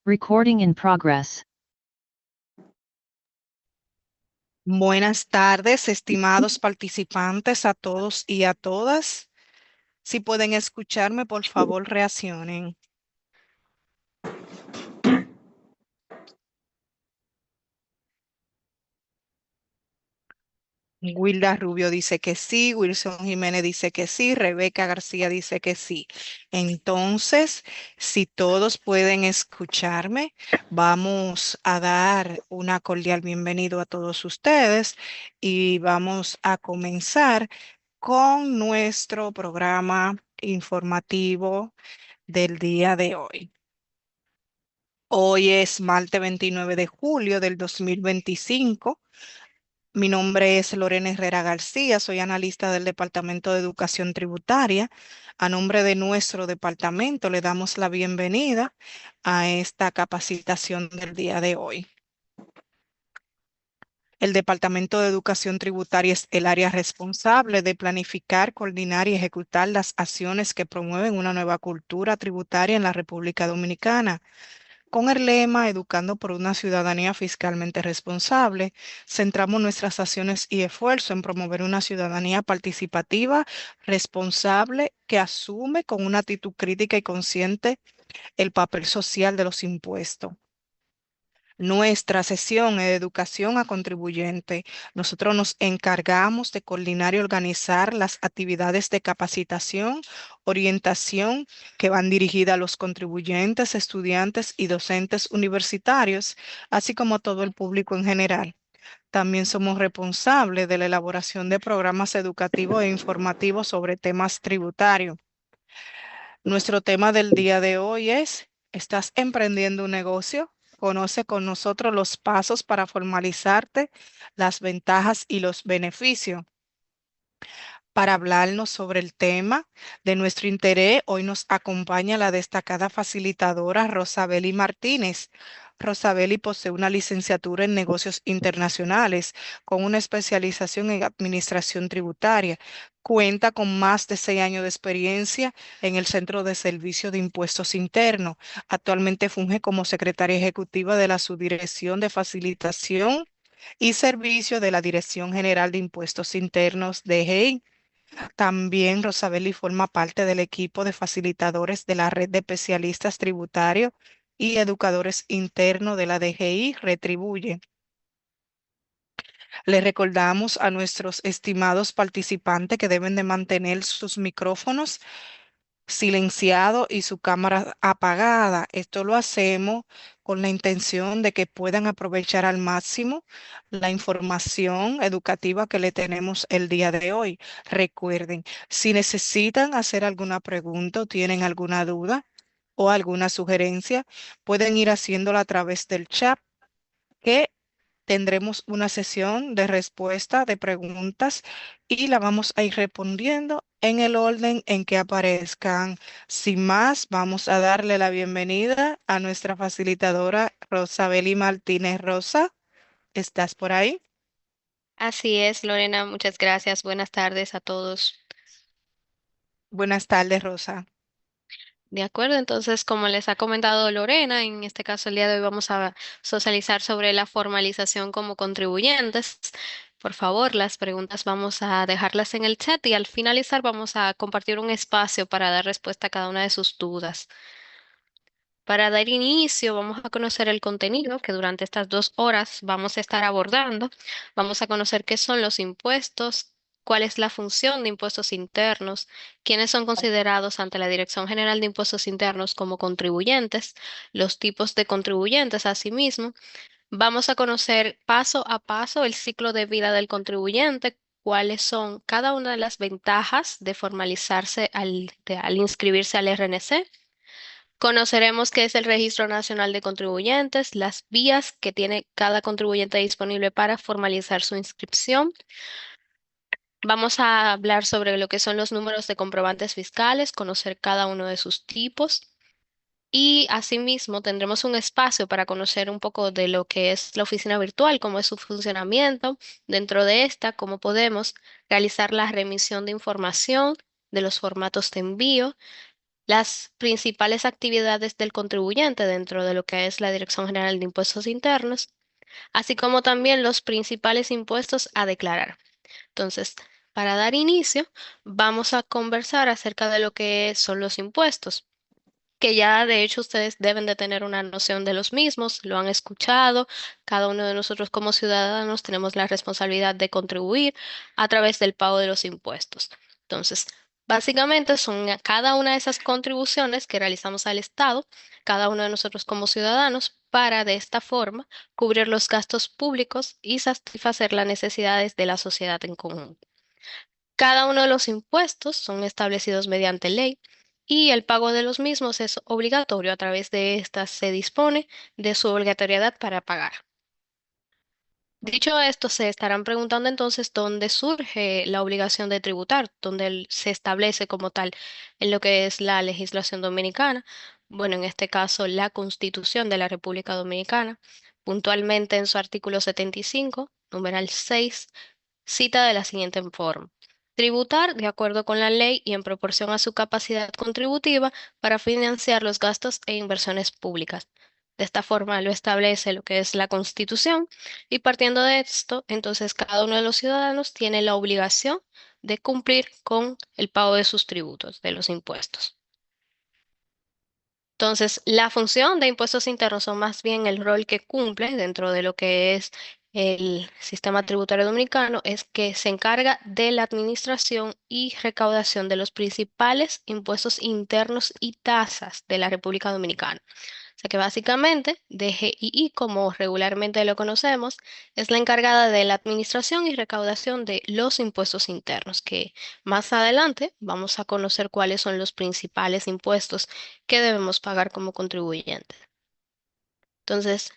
Recording in progress. Buenas tardes, estimados participantes, a todos y a todas. Si pueden escucharme, por favor, reaccionen. Wilda Rubio dice que sí, Wilson Jiménez dice que sí, Rebeca García dice que sí. Entonces, si todos pueden escucharme, vamos a dar una cordial bienvenida a todos ustedes y vamos a comenzar con nuestro programa informativo del día de hoy. Hoy es martes 29 de julio del 2025. Mi nombre es Lorena Herrera García, soy analista del Departamento de Educación Tributaria. A nombre de nuestro departamento le damos la bienvenida a esta capacitación del día de hoy. El Departamento de Educación Tributaria es el área responsable de planificar, coordinar y ejecutar las acciones que promueven una nueva cultura tributaria en la República Dominicana. Con el lema Educando por una ciudadanía fiscalmente responsable, centramos nuestras acciones y esfuerzos en promover una ciudadanía participativa, responsable, que asume con una actitud crítica y consciente el papel social de los impuestos. Nuestra sesión es educación a contribuyente. Nosotros nos encargamos de coordinar y organizar las actividades de capacitación, orientación que van dirigidas a los contribuyentes, estudiantes y docentes universitarios, así como a todo el público en general. También somos responsables de la elaboración de programas educativos e informativos sobre temas tributarios. Nuestro tema del día de hoy es, ¿estás emprendiendo un negocio? Conoce con nosotros los pasos para formalizarte, las ventajas y los beneficios. Para hablarnos sobre el tema de nuestro interés, hoy nos acompaña la destacada facilitadora Rosabeli Martínez. Rosabeli posee una licenciatura en negocios internacionales con una especialización en administración tributaria. Cuenta con más de 6 años de experiencia en el Centro de Servicio de Impuestos Internos. Actualmente funge como secretaria ejecutiva de la Subdirección de Facilitación y Servicio de la Dirección General de Impuestos Internos, DGI. También Rosabeli forma parte del equipo de facilitadores de la red de especialistas tributarios y educadores internos de la DGI Retribuye. Les recordamos a nuestros estimados participantes que deben de mantener sus micrófonos silenciados y su cámara apagada. Esto lo hacemos con la intención de que puedan aprovechar al máximo la información educativa que le tenemos el día de hoy. Recuerden, si necesitan hacer alguna pregunta o tienen alguna duda o alguna sugerencia, pueden ir haciéndola a través del chat, que tendremos una sesión de respuesta de preguntas y la vamos a ir respondiendo en el orden en que aparezcan. Sin más, vamos a darle la bienvenida a nuestra facilitadora Rosabeli Martínez. Rosa, ¿estás por ahí? Así es, Lorena, muchas gracias. Buenas tardes a todos. Buenas tardes, Rosa. De acuerdo, entonces, como les ha comentado Lorena, en este caso el día de hoy vamos a socializar sobre la formalización como contribuyentes. Por favor, las preguntas vamos a dejarlas en el chat y al finalizar vamos a compartir un espacio para dar respuesta a cada una de sus dudas. Para dar inicio, vamos a conocer el contenido que durante estas 2 horas vamos a estar abordando. Vamos a conocer qué son los impuestos, cuál es la función de impuestos internos, quiénes son considerados ante la Dirección General de Impuestos Internos como contribuyentes, los tipos de contribuyentes asimismo. Vamos a conocer paso a paso el ciclo de vida del contribuyente, cuáles son cada una de las ventajas de formalizarse al inscribirse al RNC. Conoceremos qué es el Registro Nacional de Contribuyentes, las vías que tiene cada contribuyente disponible para formalizar su inscripción. Vamos a hablar sobre lo que son los números de comprobantes fiscales, conocer cada uno de sus tipos. Y asimismo tendremos un espacio para conocer un poco de lo que es la oficina virtual, cómo es su funcionamiento. Dentro de esta, cómo podemos realizar la remisión de información, de los formatos de envío, las principales actividades del contribuyente dentro de lo que es la Dirección General de Impuestos Internos, así como también los principales impuestos a declarar. Entonces, para dar inicio, vamos a conversar acerca de lo que son los impuestos, que ya de hecho ustedes deben de tener una noción de los mismos, lo han escuchado. Cada uno de nosotros como ciudadanos tenemos la responsabilidad de contribuir a través del pago de los impuestos. Entonces, básicamente son cada una de esas contribuciones que realizamos al Estado, cada uno de nosotros como ciudadanos, para de esta forma cubrir los gastos públicos y satisfacer las necesidades de la sociedad en conjunto. Cada uno de los impuestos son establecidos mediante ley y el pago de los mismos es obligatorio. A través de estas se dispone de su obligatoriedad para pagar. Dicho esto, se estarán preguntando entonces dónde surge la obligación de tributar, dónde se establece como tal en lo que es la legislación dominicana. Bueno, en este caso, la Constitución de la República Dominicana, puntualmente en su artículo 75, numeral 6, cita de la siguiente forma: tributar de acuerdo con la ley y en proporción a su capacidad contributiva para financiar los gastos e inversiones públicas. De esta forma lo establece lo que es la Constitución y partiendo de esto, entonces cada uno de los ciudadanos tiene la obligación de cumplir con el pago de sus tributos, de los impuestos. Entonces, la función de impuestos internos son más bien el rol que cumple dentro de lo que es el sistema tributario dominicano, es que se encarga de la administración y recaudación de los principales impuestos internos y tasas de la República Dominicana. O sea que básicamente DGII, como regularmente lo conocemos, es la encargada de la administración y recaudación de los impuestos internos, que más adelante vamos a conocer cuáles son los principales impuestos que debemos pagar como contribuyentes. Entonces,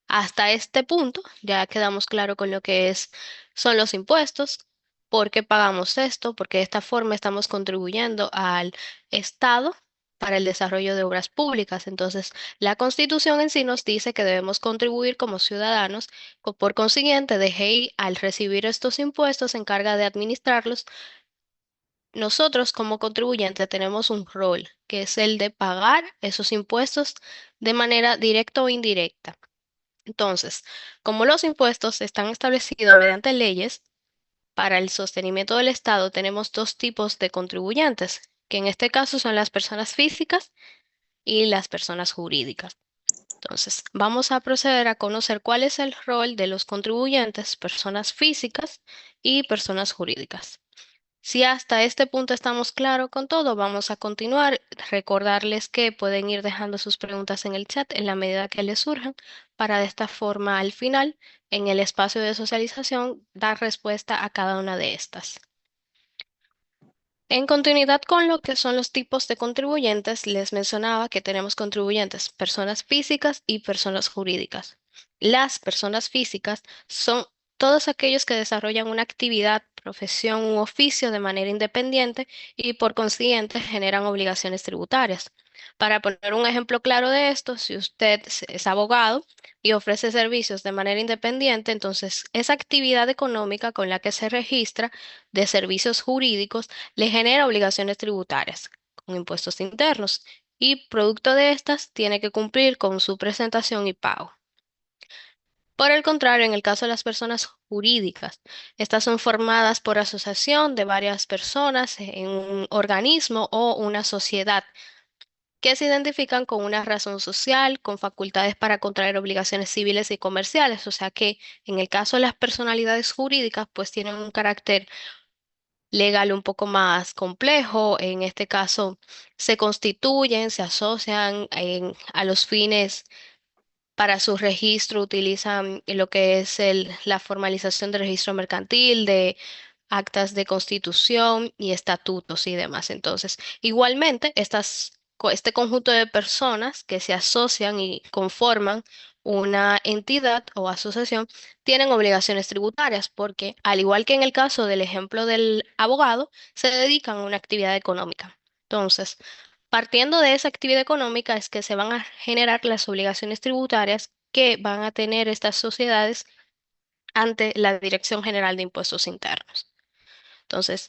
hasta este punto ya quedamos claro con lo que son los impuestos, por qué pagamos esto, porque de esta forma estamos contribuyendo al Estado para el desarrollo de obras públicas. Entonces, la Constitución en sí nos dice que debemos contribuir como ciudadanos. Por consiguiente, DGI, al recibir estos impuestos, se encarga de administrarlos. Nosotros como contribuyentes tenemos un rol, que es el de pagar esos impuestos de manera directa o indirecta. Entonces, como los impuestos están establecidos mediante leyes, para el sostenimiento del Estado tenemos dos tipos de contribuyentes, que en este caso son las personas físicas y las personas jurídicas. Entonces, vamos a proceder a conocer cuál es el rol de los contribuyentes, personas físicas y personas jurídicas. Si hasta este punto estamos claros con todo, vamos a continuar. Recordarles que pueden ir dejando sus preguntas en el chat en la medida que les surjan, para de esta forma al final, en el espacio de socialización, dar respuesta a cada una de estas. En continuidad con lo que son los tipos de contribuyentes, les mencionaba que tenemos contribuyentes, personas físicas y personas jurídicas. Las personas físicas son todos aquellos que desarrollan una actividad, profesión u oficio de manera independiente y por consiguiente generan obligaciones tributarias. Para poner un ejemplo claro de esto, si usted es abogado y ofrece servicios de manera independiente, entonces esa actividad económica con la que se registra de servicios jurídicos le genera obligaciones tributarias con impuestos internos y producto de estas tiene que cumplir con su presentación y pago. Por el contrario, en el caso de las personas jurídicas, estas son formadas por asociación de varias personas en un organismo o una sociedad que se identifican con una razón social, con facultades para contraer obligaciones civiles y comerciales. O sea que en el caso de las personalidades jurídicas, pues tienen un carácter legal un poco más complejo. En este caso, se constituyen, se asocian a los fines para su registro, utilizan lo que es la formalización del registro mercantil, de actas de constitución y estatutos y demás. Entonces, igualmente, este conjunto de personas que se asocian y conforman una entidad o asociación tienen obligaciones tributarias porque, al igual que en el caso del ejemplo del abogado, se dedican a una actividad económica. Entonces, partiendo de esa actividad económica es que se van a generar las obligaciones tributarias que van a tener estas sociedades ante la Dirección General de Impuestos Internos. Entonces,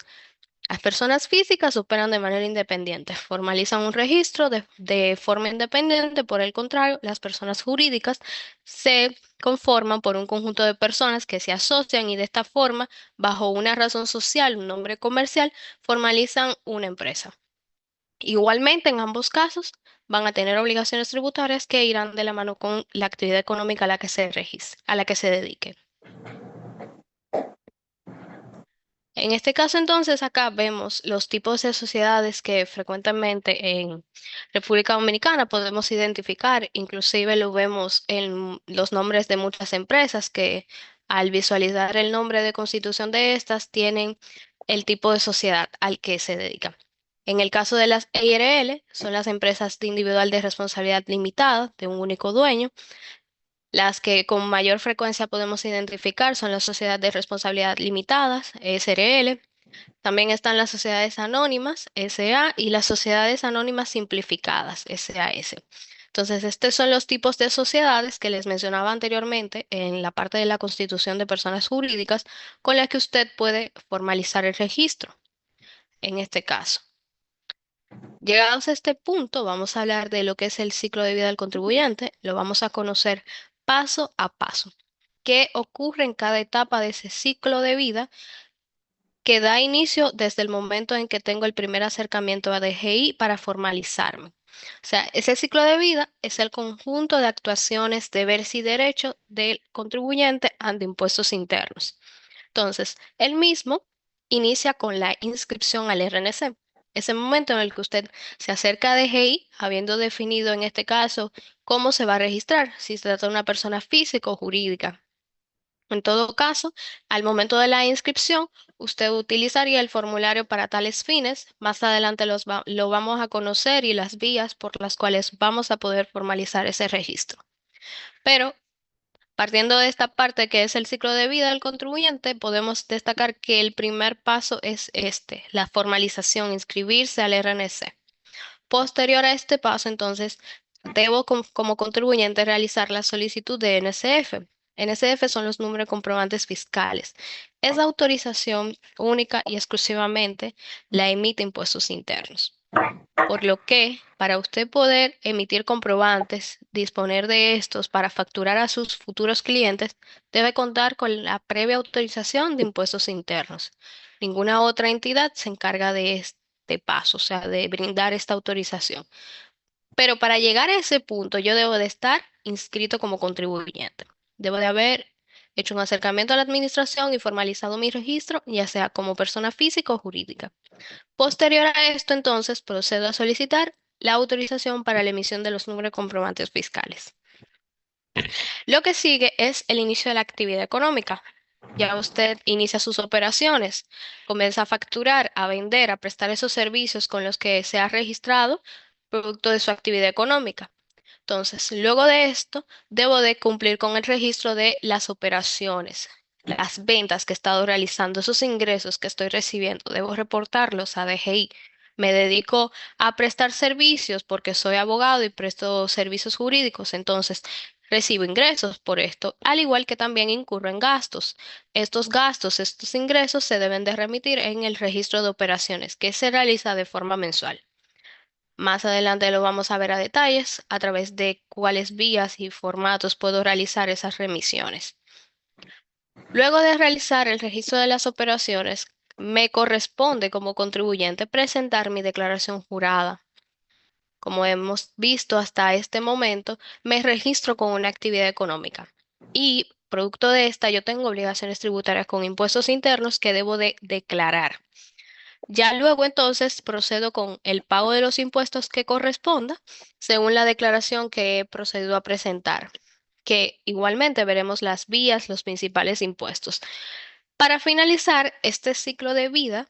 las personas físicas operan de manera independiente, formalizan un registro de forma independiente. Por el contrario, las personas jurídicas se conforman por un conjunto de personas que se asocian y de esta forma, bajo una razón social, un nombre comercial, formalizan una empresa. Igualmente, en ambos casos, van a tener obligaciones tributarias que irán de la mano con la actividad económica a la que se registre, a la que se dedique. En este caso, entonces, acá vemos los tipos de sociedades que frecuentemente en República Dominicana podemos identificar. Inclusive lo vemos en los nombres de muchas empresas que al visualizar el nombre de constitución de estas tienen el tipo de sociedad al que se dedican. En el caso de las EIRL, son las empresas de individual de responsabilidad limitada de un único dueño. Las que con mayor frecuencia podemos identificar son las sociedades de responsabilidad limitadas, SRL. También están las sociedades anónimas, SA, y las sociedades anónimas simplificadas, SAS. Entonces, estos son los tipos de sociedades que les mencionaba anteriormente en la parte de la constitución de personas jurídicas con la que usted puede formalizar el registro. En este caso, llegados a este punto, vamos a hablar de lo que es el ciclo de vida del contribuyente. Lo vamos a conocer paso a paso. ¿Qué ocurre en cada etapa de ese ciclo de vida que da inicio desde el momento en que tengo el primer acercamiento a DGI para formalizarme? O sea, ese ciclo de vida es el conjunto de actuaciones, deberes y derechos del contribuyente ante impuestos internos. Entonces, el mismo inicia con la inscripción al RNC. Ese momento en el que usted se acerca a DGI, habiendo definido en este caso cómo se va a registrar, si se trata de una persona física o jurídica. En todo caso, al momento de la inscripción, usted utilizaría el formulario para tales fines. Más adelante lo vamos a conocer y las vías por las cuales vamos a poder formalizar ese registro. Pero partiendo de esta parte que es el ciclo de vida del contribuyente, podemos destacar que el primer paso es la formalización, inscribirse al RNC. Posterior a este paso, entonces, debo como contribuyente realizar la solicitud de NSF. NSF son los números de comprobantes fiscales. Esa autorización única y exclusivamente la emite Impuestos Internos. Por lo que, para usted poder emitir comprobantes, disponer de estos para facturar a sus futuros clientes, debe contar con la previa autorización de Impuestos Internos. Ninguna otra entidad se encarga de este paso, o sea, de brindar esta autorización. Pero para llegar a ese punto, yo debo de estar inscrito como contribuyente. Debo de haber hecho un acercamiento a la administración y formalizado mi registro, ya sea como persona física o jurídica. Posterior a esto, entonces, procedo a solicitar la autorización para la emisión de los números de comprobantes fiscales. Lo que sigue es el inicio de la actividad económica. Ya usted inicia sus operaciones, comienza a facturar, a vender, a prestar esos servicios con los que se ha registrado, producto de su actividad económica. Entonces, luego de esto, debo de cumplir con el registro de las operaciones, las ventas que he estado realizando, esos ingresos que estoy recibiendo, debo reportarlos a DGI. Me dedico a prestar servicios porque soy abogado y presto servicios jurídicos, entonces recibo ingresos por esto, al igual que también incurro en gastos. Estos gastos, estos ingresos se deben de remitir en el registro de operaciones que se realiza de forma mensual. Más adelante lo vamos a ver a detalles a través de cuáles vías y formatos puedo realizar esas remisiones. Luego de realizar el registro de las operaciones, me corresponde como contribuyente presentar mi declaración jurada. Como hemos visto hasta este momento, me registro con una actividad económica y producto de esta yo tengo obligaciones tributarias con impuestos internos que debo de declarar. Ya luego entonces procedo con el pago de los impuestos que corresponda según la declaración que he procedido a presentar, que igualmente veremos las vías, los principales impuestos. Para finalizar este ciclo de vida,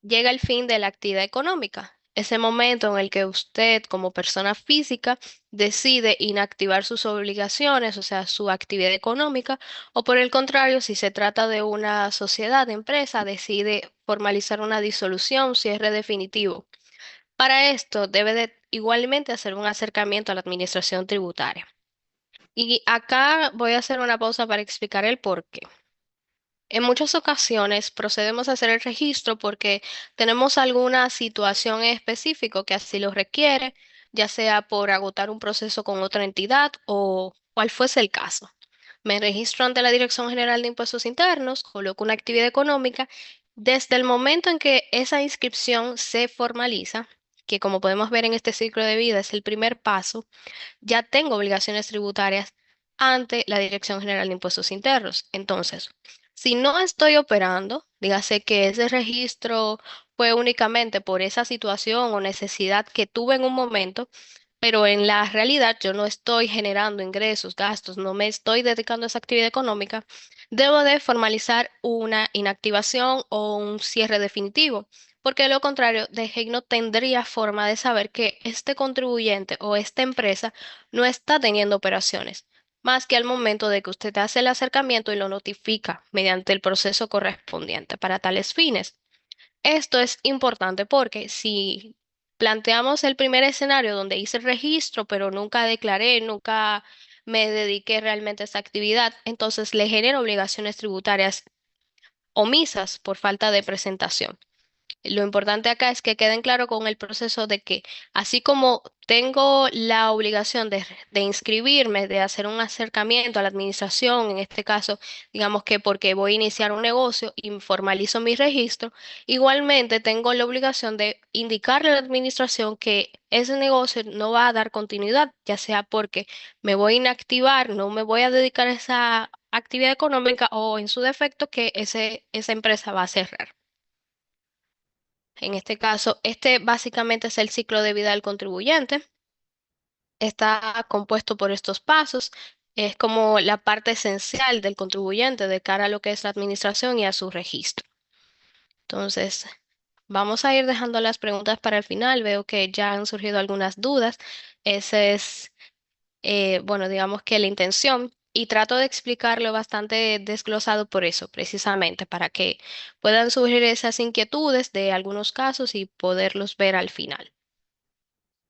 llega el fin de la actividad económica, ese momento en el que usted como persona física decide inactivar sus obligaciones, o sea, su actividad económica, o por el contrario, si se trata de una sociedad, empresa, decide formalizar una disolución, cierre definitivo. Para esto debe de igualmente hacer un acercamiento a la administración tributaria. Y acá voy a hacer una pausa para explicar el por qué. En muchas ocasiones procedemos a hacer el registro porque tenemos alguna situación en específico que así lo requiere, ya sea por agotar un proceso con otra entidad o cual fuese el caso. Me registro ante la Dirección General de Impuestos Internos, coloco una actividad económica. Desde el momento en que esa inscripción se formaliza, que como podemos ver en este ciclo de vida es el primer paso, ya tengo obligaciones tributarias ante la Dirección General de Impuestos Internos. Entonces, si no estoy operando, dígase que ese registro fue únicamente por esa situación o necesidad que tuve en un momento, pero en la realidad yo no estoy generando ingresos, gastos, no me estoy dedicando a esa actividad económica, debo de formalizar una inactivación o un cierre definitivo, porque de lo contrario, DGI no tendría forma de saber que este contribuyente o esta empresa no está teniendo operaciones, más que al momento de que usted hace el acercamiento y lo notifica mediante el proceso correspondiente para tales fines. Esto es importante porque si planteamos el primer escenario donde hice el registro, pero nunca declaré, nunca me dediqué realmente a esa actividad, entonces le genero obligaciones tributarias omisas por falta de presentación. Lo importante acá es que queden claro con el proceso de que así como tengo la obligación de inscribirme, de hacer un acercamiento a la administración, en este caso, digamos que porque voy a iniciar un negocio y formalizo mi registro, igualmente tengo la obligación de indicarle a la administración que ese negocio no va a dar continuidad, ya sea porque me voy a inactivar, no me voy a dedicar a esa actividad económica o en su defecto que esa empresa va a cerrar. En este caso, este básicamente es el ciclo de vida del contribuyente. Está compuesto por estos pasos. Es como la parte esencial del contribuyente de cara a lo que es la administración y a su registro. Entonces, vamos a ir dejando las preguntas para el final. Veo que ya han surgido algunas dudas. Esa es, bueno, digamos que la intención. Y trato de explicarlo bastante desglosado por eso, precisamente, para que puedan surgir esas inquietudes de algunos casos y poderlos ver al final.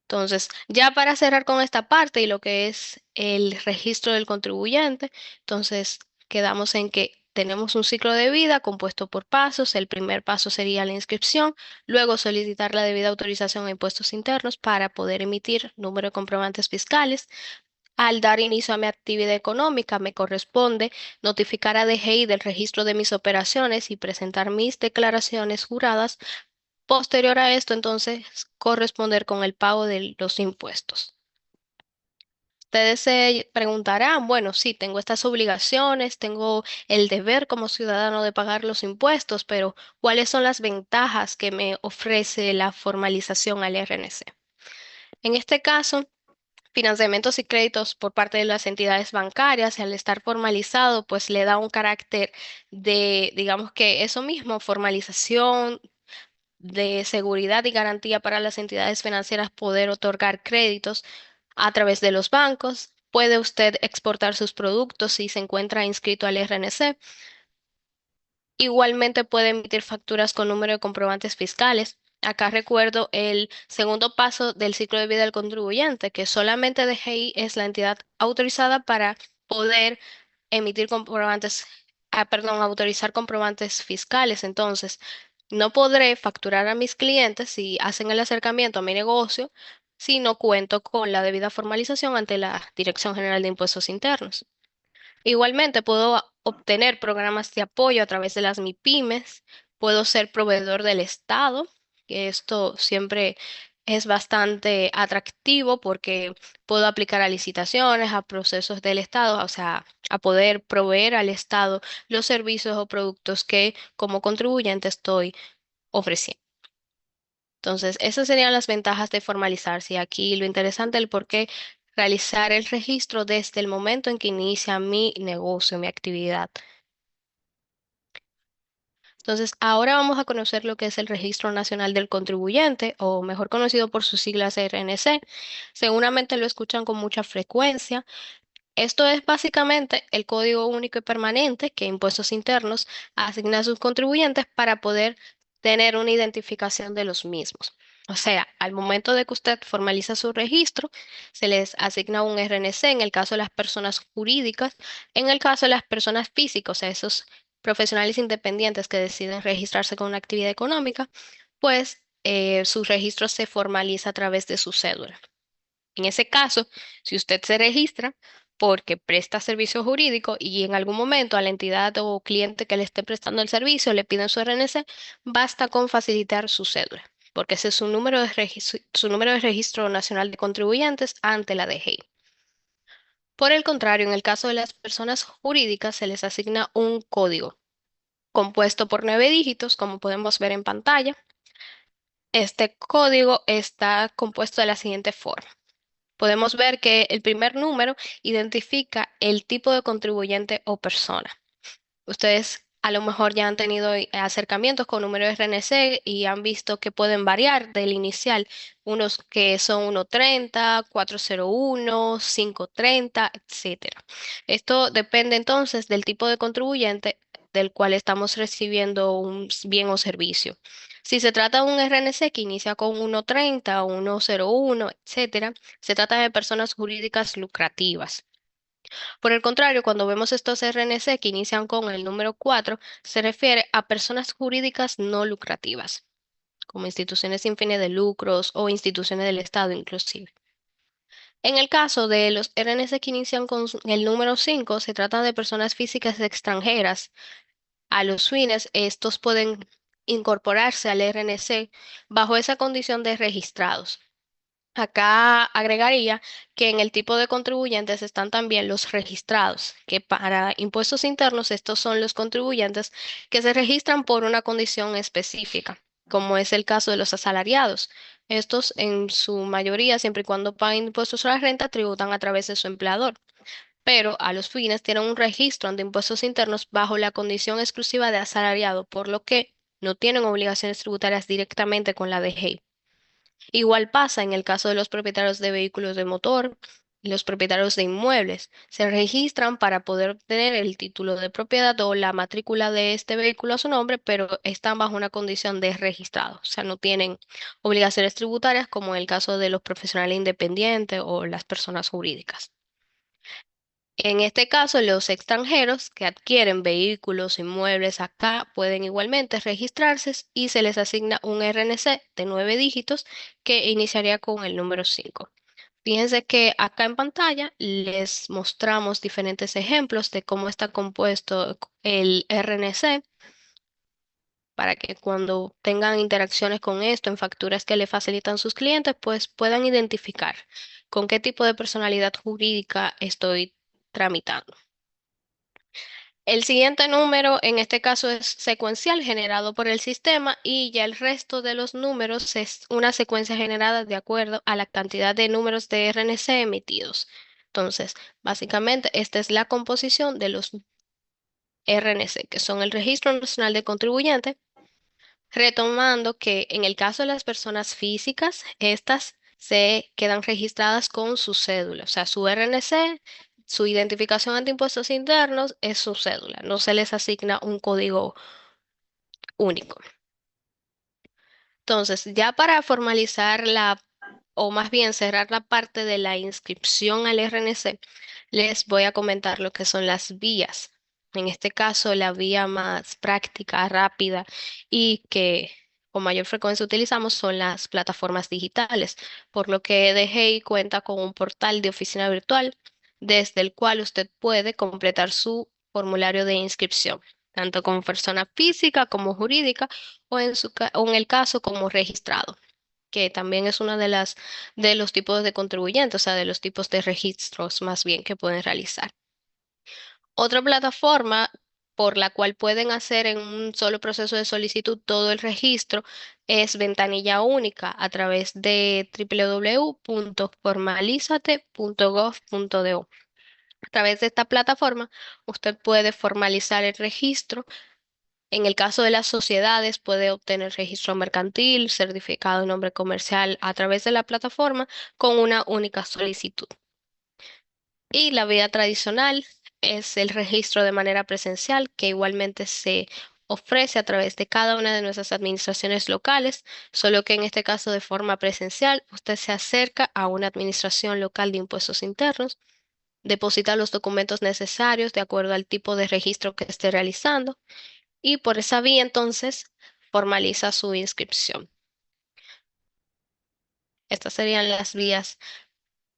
Entonces, ya para cerrar con esta parte y lo que es el registro del contribuyente, entonces quedamos en que tenemos un ciclo de vida compuesto por pasos. El primer paso sería la inscripción, luego solicitar la debida autorización a impuestos internos para poder emitir número de comprobantes fiscales. Al dar inicio a mi actividad económica, me corresponde notificar a DGI del registro de mis operaciones y presentar mis declaraciones juradas. Posterior a esto, entonces, corresponder con el pago de los impuestos. Ustedes se preguntarán, bueno, sí, tengo estas obligaciones, tengo el deber como ciudadano de pagar los impuestos, pero ¿cuáles son las ventajas que me ofrece la formalización al RNC? En este caso, financiamientos y créditos por parte de las entidades bancarias, al estar formalizado, pues le da un carácter de, digamos que eso mismo, formalización de seguridad y garantía para las entidades financieras poder otorgar créditos a través de los bancos. Puede usted exportar sus productos si se encuentra inscrito al RNC. Igualmente puede emitir facturas con número de comprobantes fiscales. Acá recuerdo el segundo paso del ciclo de vida del contribuyente, que solamente DGI es la entidad autorizada para poder emitir comprobantes, perdón, autorizar comprobantes fiscales. Entonces, No podré facturar a mis clientes si hacen el acercamiento a mi negocio si no cuento con la debida formalización ante la Dirección General de Impuestos Internos. Igualmente, puedo obtener programas de apoyo a través de las MIPYMES, puedo ser proveedor del Estado, que esto siempre es bastante atractivo porque puedo aplicar a licitaciones, a procesos del Estado, o sea, a poder proveer al Estado los servicios o productos que como contribuyente estoy ofreciendo. Entonces, esas serían las ventajas de formalizarse. Y aquí lo interesante es el por qué realizar el registro desde el momento en que inicia mi negocio, mi actividad. Entonces, ahora vamos a conocer lo que es el Registro Nacional del Contribuyente, o mejor conocido por sus siglas RNC. Seguramente lo escuchan con mucha frecuencia. Esto es básicamente el código único y permanente que Impuestos Internos asigna a sus contribuyentes para poder tener una identificación de los mismos. O sea, al momento de que usted formaliza su registro, se les asigna un RNC en el caso de las personas jurídicas, en el caso de las personas físicas, o sea, esos profesionales independientes que deciden registrarse con una actividad económica, pues su registro se formaliza a través de su cédula. En ese caso, si usted se registra porque presta servicio jurídico y en algún momento a la entidad o cliente que le esté prestando el servicio le piden su RNC, basta con facilitar su cédula, porque ese es su número de registro nacional de contribuyentes ante la DGI. Por el contrario, en el caso de las personas jurídicas se les asigna un código compuesto por 9 dígitos, como podemos ver en pantalla. Este código está compuesto de la siguiente forma. Podemos ver que el primer número identifica el tipo de contribuyente o persona. Ustedes a lo mejor ya han tenido acercamientos con números RNC y han visto que pueden variar del inicial, unos que son 130, 401, 530, etcétera. Esto depende entonces del tipo de contribuyente del cual estamos recibiendo un bien o servicio. Si se trata de un RNC que inicia con 130, 101, etcétera, se trata de personas jurídicas lucrativas. Por el contrario, cuando vemos estos RNC que inician con el número 4, se refiere a personas jurídicas no lucrativas, como instituciones sin fines de lucros o instituciones del Estado inclusive. En el caso de los RNC que inician con el número 5, se trata de personas físicas extranjeras. A los fines, estos pueden incorporarse al RNC bajo esa condición de registrados. Acá agregaría que en el tipo de contribuyentes están también los registrados, que para impuestos internos estos son los contribuyentes que se registran por una condición específica, como es el caso de los asalariados. Estos en su mayoría, siempre y cuando paguen impuestos a la renta, tributan a través de su empleador, pero a los fines tienen un registro ante impuestos internos bajo la condición exclusiva de asalariado, por lo que no tienen obligaciones tributarias directamente con la DGI. Igual pasa en el caso de los propietarios de vehículos de motor y los propietarios de inmuebles. Se registran para poder obtener el título de propiedad o la matrícula de este vehículo a su nombre, pero están bajo una condición de registrado. O sea, no tienen obligaciones tributarias como en el caso de los profesionales independientes o las personas jurídicas. En este caso, los extranjeros que adquieren vehículos, inmuebles acá pueden igualmente registrarse y se les asigna un RNC de 9 dígitos que iniciaría con el número 5. Fíjense que acá en pantalla les mostramos diferentes ejemplos de cómo está compuesto el RNC para que cuando tengan interacciones con esto en facturas que le facilitan sus clientes, pues puedan identificar con qué tipo de personalidad jurídica estoy tramitando. El siguiente número en este caso es secuencial generado por el sistema y ya el resto de los números es una secuencia generada de acuerdo a la cantidad de números de RNC emitidos. Entonces, básicamente esta es la composición de los RNC, que son el Registro Nacional de Contribuyentes, retomando que en el caso de las personas físicas, estas se quedan registradas con su cédula, o sea, su RNC, su identificación ante impuestos internos es su cédula, no se les asigna un código único. Entonces, ya para formalizar o más bien cerrar la parte de la inscripción al RNC, les voy a comentar lo que son las vías En este caso, la vía más práctica, rápida y que con mayor frecuencia utilizamos son las plataformas digitales, por lo que DGI cuenta con un portal de oficina virtual desde el cual usted puede completar su formulario de inscripción, tanto como persona física como jurídica o en el caso como registrado, que también es una de los tipos de contribuyentes, o sea, de los tipos de registros más bien que pueden realizar. Otra plataforma por la cual pueden hacer en un solo proceso de solicitud todo el registro es Ventanilla Única a través de www.formalizate.gov.do. A través de esta plataforma, usted puede formalizar el registro. En el caso de las sociedades, puede obtener registro mercantil, certificado de nombre comercial a través de la plataforma con una única solicitud. Y la vía tradicional es el registro de manera presencial, que igualmente se ofrece a través de cada una de nuestras administraciones locales, solo que en este caso de forma presencial, usted se acerca a una administración local de impuestos internos, deposita los documentos necesarios de acuerdo al tipo de registro que esté realizando y por esa vía entonces formaliza su inscripción. Estas serían las vías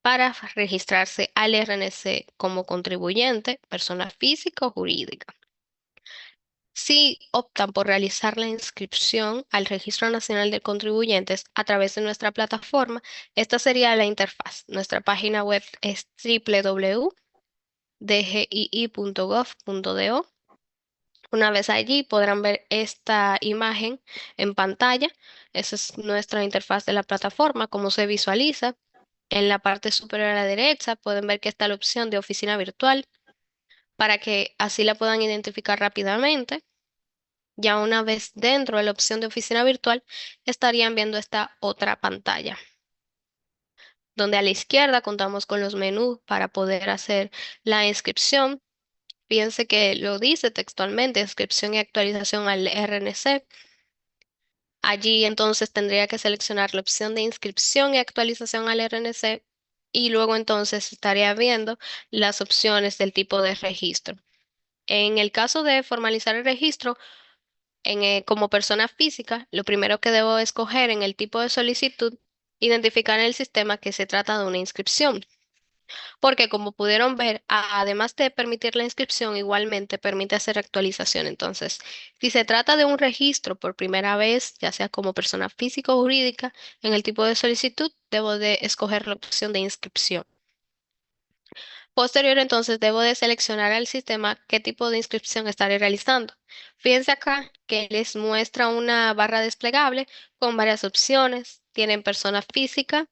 para registrarse al RNC como contribuyente, persona física o jurídica. Si optan por realizar la inscripción al Registro Nacional de Contribuyentes a través de nuestra plataforma, esta sería la interfaz. Nuestra página web es www.dgii.gov.do. Una vez allí podrán ver esta imagen en pantalla. Esa es nuestra interfaz de la plataforma, cómo se visualiza. En la parte superior a la derecha pueden ver que está la opción de oficina virtual para que así la puedan identificar rápidamente. Ya una vez dentro de la opción de oficina virtual, estarían viendo esta otra pantalla, donde a la izquierda contamos con los menús para poder hacer la inscripción. Fíjense que lo dice textualmente, inscripción y actualización al RNC. Allí entonces tendría que seleccionar la opción de inscripción y actualización al RNC y luego entonces estaría viendo las opciones del tipo de registro. En el caso de formalizar el registro como persona física, lo primero que debo escoger en el tipo de solicitud, identificar en el sistema que se trata de una inscripción. Porque como pudieron ver, además de permitir la inscripción, igualmente permite hacer actualización. Entonces, si se trata de un registro por primera vez, ya sea como persona física o jurídica, en el tipo de solicitud, debo de escoger la opción de inscripción. Posterior, entonces, debo de seleccionar al sistema qué tipo de inscripción estaré realizando. Fíjense acá que les muestra una barra desplegable con varias opciones. Tienen persona física,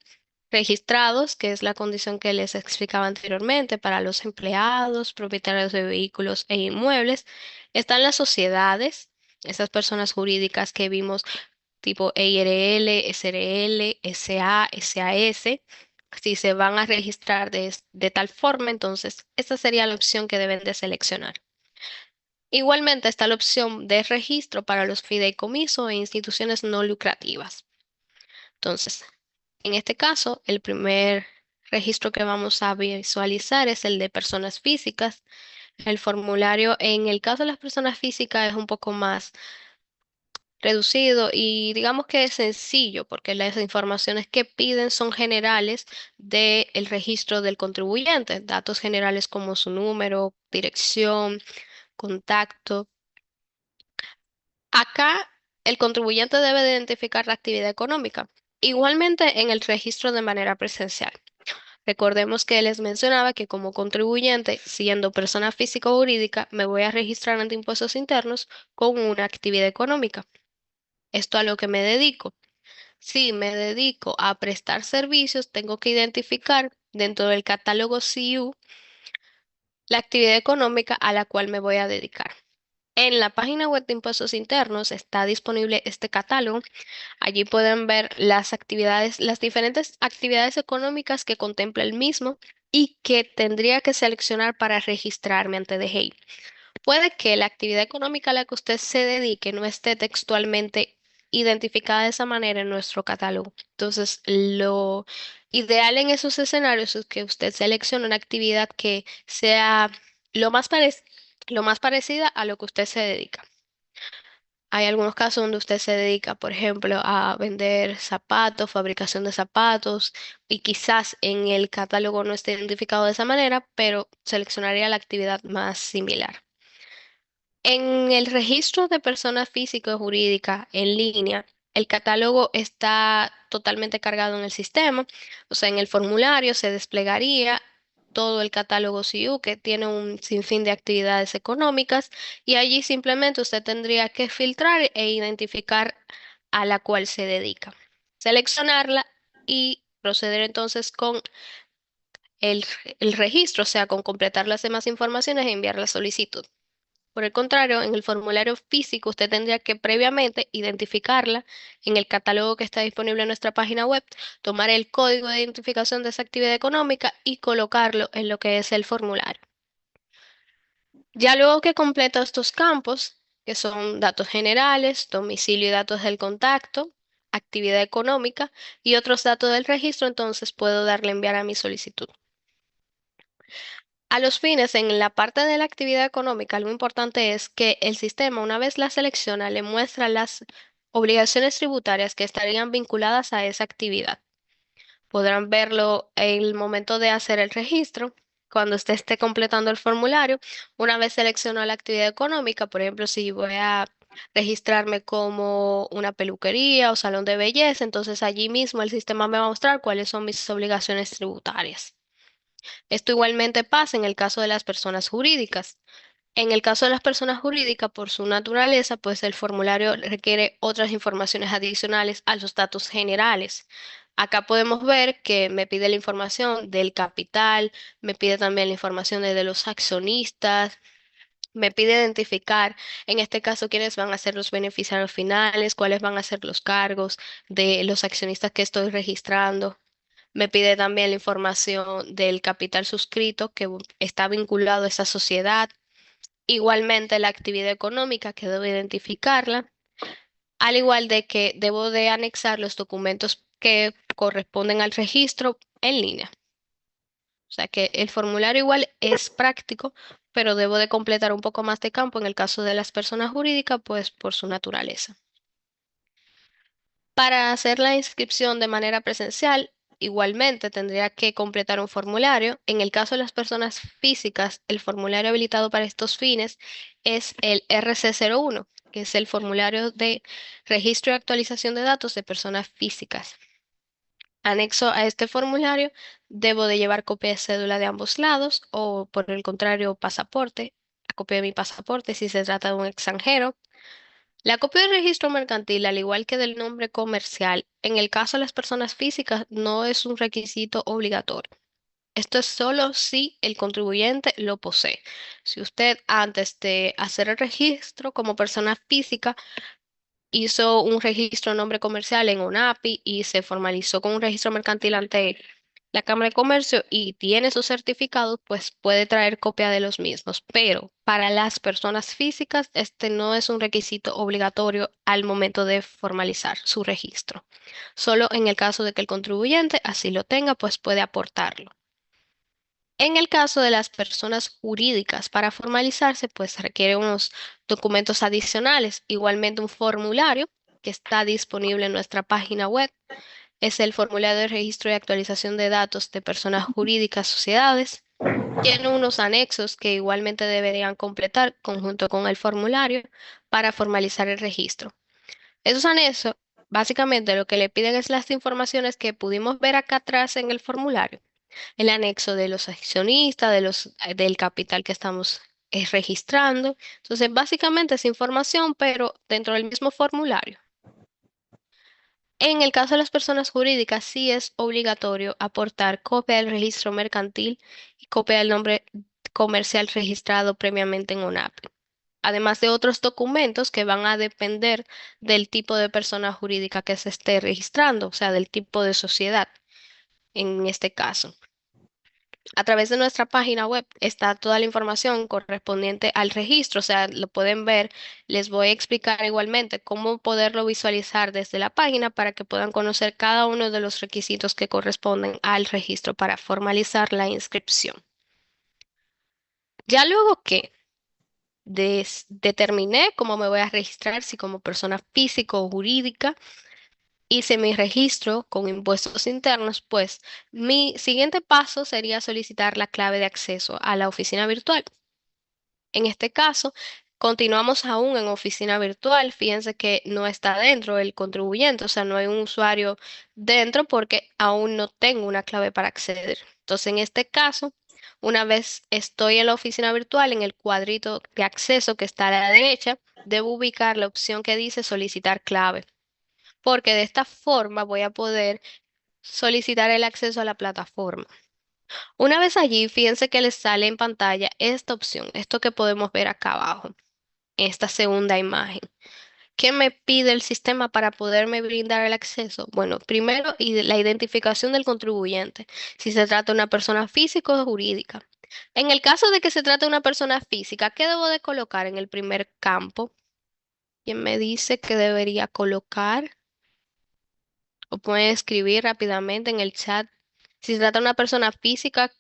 registrados, que es la condición que les explicaba anteriormente para los empleados, propietarios de vehículos e inmuebles. Están las sociedades, esas personas jurídicas que vimos tipo EIRL, SRL, SA, SAS. Si se van a registrar de tal forma, entonces esta sería la opción que deben de seleccionar. Igualmente está la opción de registro para los fideicomisos e instituciones no lucrativas. Entonces, en este caso, el primer registro que vamos a visualizar es el de personas físicas. El formulario, en el caso de las personas físicas, es un poco más reducido y digamos que es sencillo porque las informaciones que piden son generales del registro del contribuyente, datos generales como su número, dirección, contacto. Acá el contribuyente debe de identificar la actividad económica, igualmente en el registro de manera presencial. Recordemos que les mencionaba que como contribuyente, siendo persona física o jurídica, me voy a registrar ante impuestos internos con una actividad económica. Esto a lo que me dedico. Si me dedico a prestar servicios, tengo que identificar dentro del catálogo CIU la actividad económica a la cual me voy a dedicar. En la página web de impuestos internos está disponible este catálogo. Allí pueden ver las actividades, las diferentes actividades económicas que contempla el mismo y que tendría que seleccionar para registrarme ante DGI. Puede que la actividad económica a la que usted se dedique no esté textualmente identificada de esa manera en nuestro catálogo. Entonces, lo ideal en esos escenarios es que usted seleccione una actividad que sea lo más lo más parecida a lo que usted se dedica. Hay algunos casos donde usted se dedica, por ejemplo, a vender zapatos, fabricación de zapatos, y quizás en el catálogo no esté identificado de esa manera, pero seleccionaría la actividad más similar. En el registro de personas físicas y jurídicas en línea, el catálogo está totalmente cargado en el sistema, o sea, en el formulario se desplegaría todo el catálogo CIU que tiene un sinfín de actividades económicas y allí simplemente usted tendría que filtrar e identificar a la cual se dedica, seleccionarla y proceder entonces con el, el registro, o sea, con completar las demás informaciones y enviar la solicitud. Por el contrario, en el formulario físico usted tendría que previamente identificarla en el catálogo que está disponible en nuestra página web, tomar el código de identificación de esa actividad económica y colocarlo en lo que es el formulario. Ya luego que completa estos campos, que son datos generales, domicilio y datos del contacto, actividad económica y otros datos del registro, entonces puedo darle enviar a mi solicitud. A los fines, en la parte de la actividad económica, lo importante es que el sistema, una vez la selecciona, le muestra las obligaciones tributarias que estarían vinculadas a esa actividad. Podrán verlo en el momento de hacer el registro, cuando usted esté completando el formulario. Una vez seleccionó la actividad económica, por ejemplo, si voy a registrarme como una peluquería o salón de belleza, entonces allí mismo el sistema me va a mostrar cuáles son mis obligaciones tributarias. Esto igualmente pasa en el caso de las personas jurídicas. En el caso de las personas jurídicas, por su naturaleza, pues el formulario requiere otras informaciones adicionales a los datos generales. Acá podemos ver que me pide la información del capital, me pide también la información de los accionistas, me pide identificar, en este caso, quiénes van a ser los beneficiarios finales, cuáles van a ser los cargos de los accionistas que estoy registrando. Me pide también la información del capital suscrito que está vinculado a esa sociedad. Igualmente la actividad económica que debo identificarla, al igual de que debo de anexar los documentos que corresponden al registro en línea. O sea que el formulario igual es práctico, pero debo de completar un poco más de campo en el caso de las personas jurídicas, pues por su naturaleza. Para hacer la inscripción de manera presencial, igualmente tendría que completar un formulario. En el caso de las personas físicas, el formulario habilitado para estos fines es el RC01, que es el formulario de registro y actualización de datos de personas físicas. Anexo a este formulario, debo de llevar copia de cédula de ambos lados o, por el contrario, pasaporte, la copia de mi pasaporte si se trata de un extranjero. La copia del registro mercantil, al igual que del nombre comercial, en el caso de las personas físicas, no es un requisito obligatorio. Esto es solo si el contribuyente lo posee. Si usted antes de hacer el registro como persona física hizo un registro de nombre comercial en UNAPI y se formalizó con un registro mercantil ante la Cámara de Comercio y tiene sus certificados, pues puede traer copia de los mismos. Pero para las personas físicas, este no es un requisito obligatorio al momento de formalizar su registro. Solo en el caso de que el contribuyente así lo tenga, pues puede aportarlo. En el caso de las personas jurídicas, para formalizarse, pues requiere unos documentos adicionales, igualmente un formulario que está disponible en nuestra página web. Es el formulario de registro y actualización de datos de personas jurídicas, sociedades. Tiene unos anexos que igualmente deberían completar conjunto con el formulario para formalizar el registro. Esos anexos, básicamente lo que le piden es las informaciones que pudimos ver acá atrás en el formulario, el anexo de los accionistas, del capital que estamos registrando. Entonces, básicamente es información, pero dentro del mismo formulario. En el caso de las personas jurídicas, sí es obligatorio aportar copia del registro mercantil y copia del nombre comercial registrado previamente en UNAPI, además de otros documentos que van a depender del tipo de persona jurídica que se esté registrando, o sea, del tipo de sociedad en este caso. A través de nuestra página web está toda la información correspondiente al registro, o sea, lo pueden ver. Les voy a explicar igualmente cómo poderlo visualizar desde la página para que puedan conocer cada uno de los requisitos que corresponden al registro para formalizar la inscripción. Ya luego que determiné cómo me voy a registrar, si como persona física o jurídica. Hice mi registro con impuestos internos, pues mi siguiente paso sería solicitar la clave de acceso a la oficina virtual. En este caso, continuamos aún en oficina virtual. Fíjense que no está dentro el contribuyente, o sea, no hay un usuario dentro porque aún no tengo una clave para acceder. Entonces, en este caso, una vez estoy en la oficina virtual, en el cuadrito de acceso que está a la derecha, debo ubicar la opción que dice solicitar clave, porque de esta forma voy a poder solicitar el acceso a la plataforma. Una vez allí, fíjense que les sale en pantalla esta opción, esto que podemos ver acá abajo, esta segunda imagen. ¿Qué me pide el sistema para poderme brindar el acceso? Bueno, primero la identificación del contribuyente, si se trata de una persona física o jurídica. En el caso de que se trate de una persona física, ¿qué debo de colocar en el primer campo? ¿Quién me dice que debería colocar? O pueden escribir rápidamente en el chat. Si se trata de una persona física,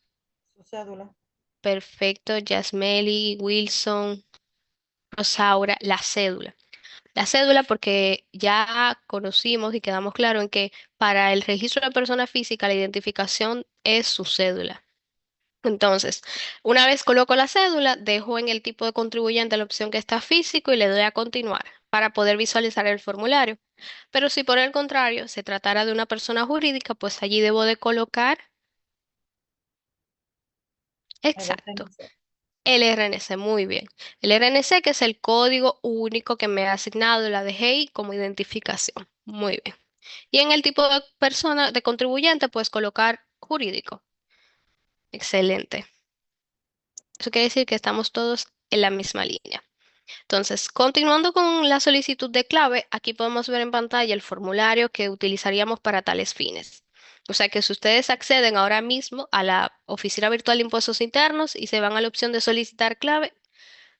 Su cédula. perfecto, Yasmeli, Wilson, Rosaura, la cédula. La cédula porque ya conocimos y quedamos claros en que para el registro de persona física la identificación es su cédula. Entonces, una vez coloco la cédula, dejo en el tipo de contribuyente la opción que está físico y le doy a continuar para poder visualizar el formulario. Pero si por el contrario se tratara de una persona jurídica, pues allí debo de colocar, exacto, el RNC, muy bien. El RNC, que es el código único que me ha asignado la DGI como identificación. Muy bien. Y en el tipo de persona, de contribuyente, pues colocar jurídico. Excelente. Eso quiere decir que estamos todos en la misma línea. Entonces, continuando con la solicitud de clave, aquí podemos ver en pantalla el formulario que utilizaríamos para tales fines. O sea que si ustedes acceden ahora mismo a la Oficina Virtual de Impuestos Internos y se van a la opción de solicitar clave,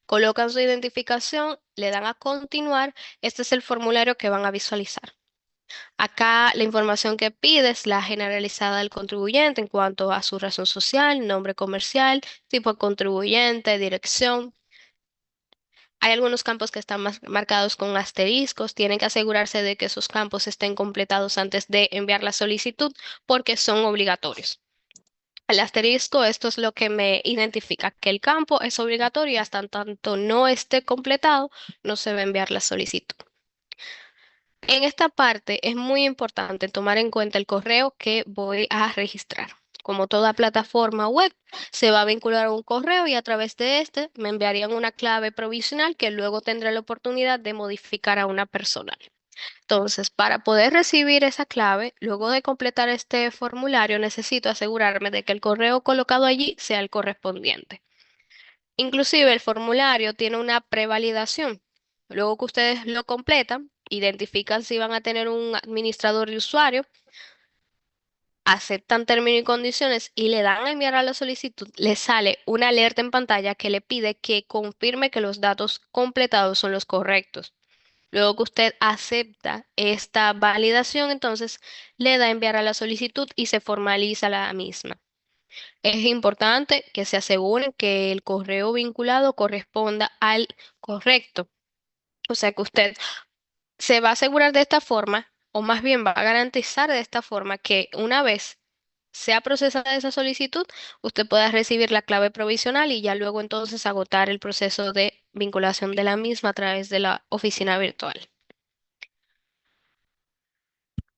colocan su identificación, le dan a continuar, este es el formulario que van a visualizar. Acá la información que pide es la generalizada del contribuyente en cuanto a su razón social, nombre comercial, tipo de contribuyente, dirección. Hay algunos campos que están marcados con asteriscos. Tienen que asegurarse de que esos campos estén completados antes de enviar la solicitud porque son obligatorios. El asterisco, esto es lo que me identifica que el campo es obligatorio y hasta tanto no esté completado, no se va a enviar la solicitud. En esta parte es muy importante tomar en cuenta el correo que voy a registrar. Como toda plataforma web, se va a vincular a un correo y a través de este me enviarían una clave provisional que luego tendré la oportunidad de modificar a una personal. Entonces, para poder recibir esa clave, luego de completar este formulario, necesito asegurarme de que el correo colocado allí sea el correspondiente. Inclusive el formulario tiene una prevalidación. Luego que ustedes lo completan, identifican si van a tener un administrador de usuario, aceptan términos y condiciones y le dan a enviar a la solicitud, le sale una alerta en pantalla que le pide que confirme que los datos completados son los correctos. Luego que usted acepta esta validación, entonces le da a enviar a la solicitud y se formaliza la misma. Es importante que se aseguren que el correo vinculado corresponda al correcto. O sea que usted se va a asegurar de esta forma, o más bien va a garantizar de esta forma que una vez sea procesada esa solicitud, usted pueda recibir la clave provisional y ya luego entonces agotar el proceso de vinculación de la misma a través de la oficina virtual.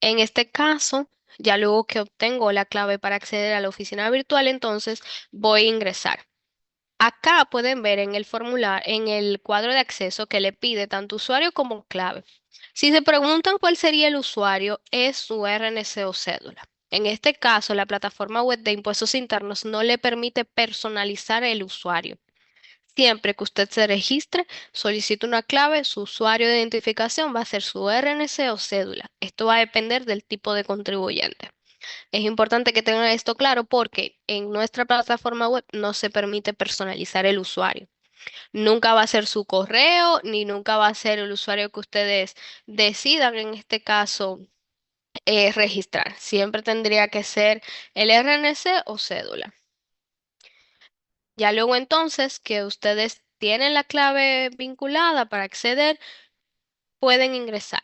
En este caso, ya luego que obtengo la clave para acceder a la oficina virtual, entonces voy a ingresar. Acá pueden ver en el formulario, en el cuadro de acceso que le pide tanto usuario como clave. Si se preguntan cuál sería el usuario, es su RNC o cédula. En este caso, la plataforma web de impuestos internos no le permite personalizar el usuario. Siempre que usted se registre, solicite una clave, su usuario de identificación va a ser su RNC o cédula. Esto va a depender del tipo de contribuyente. Es importante que tengan esto claro porque en nuestra plataforma web no se permite personalizar el usuario. Nunca va a ser su correo ni nunca va a ser el usuario que ustedes decidan, en este caso, registrar. Siempre tendría que ser el RNC o cédula. Ya luego entonces que ustedes tienen la clave vinculada para acceder, pueden ingresar.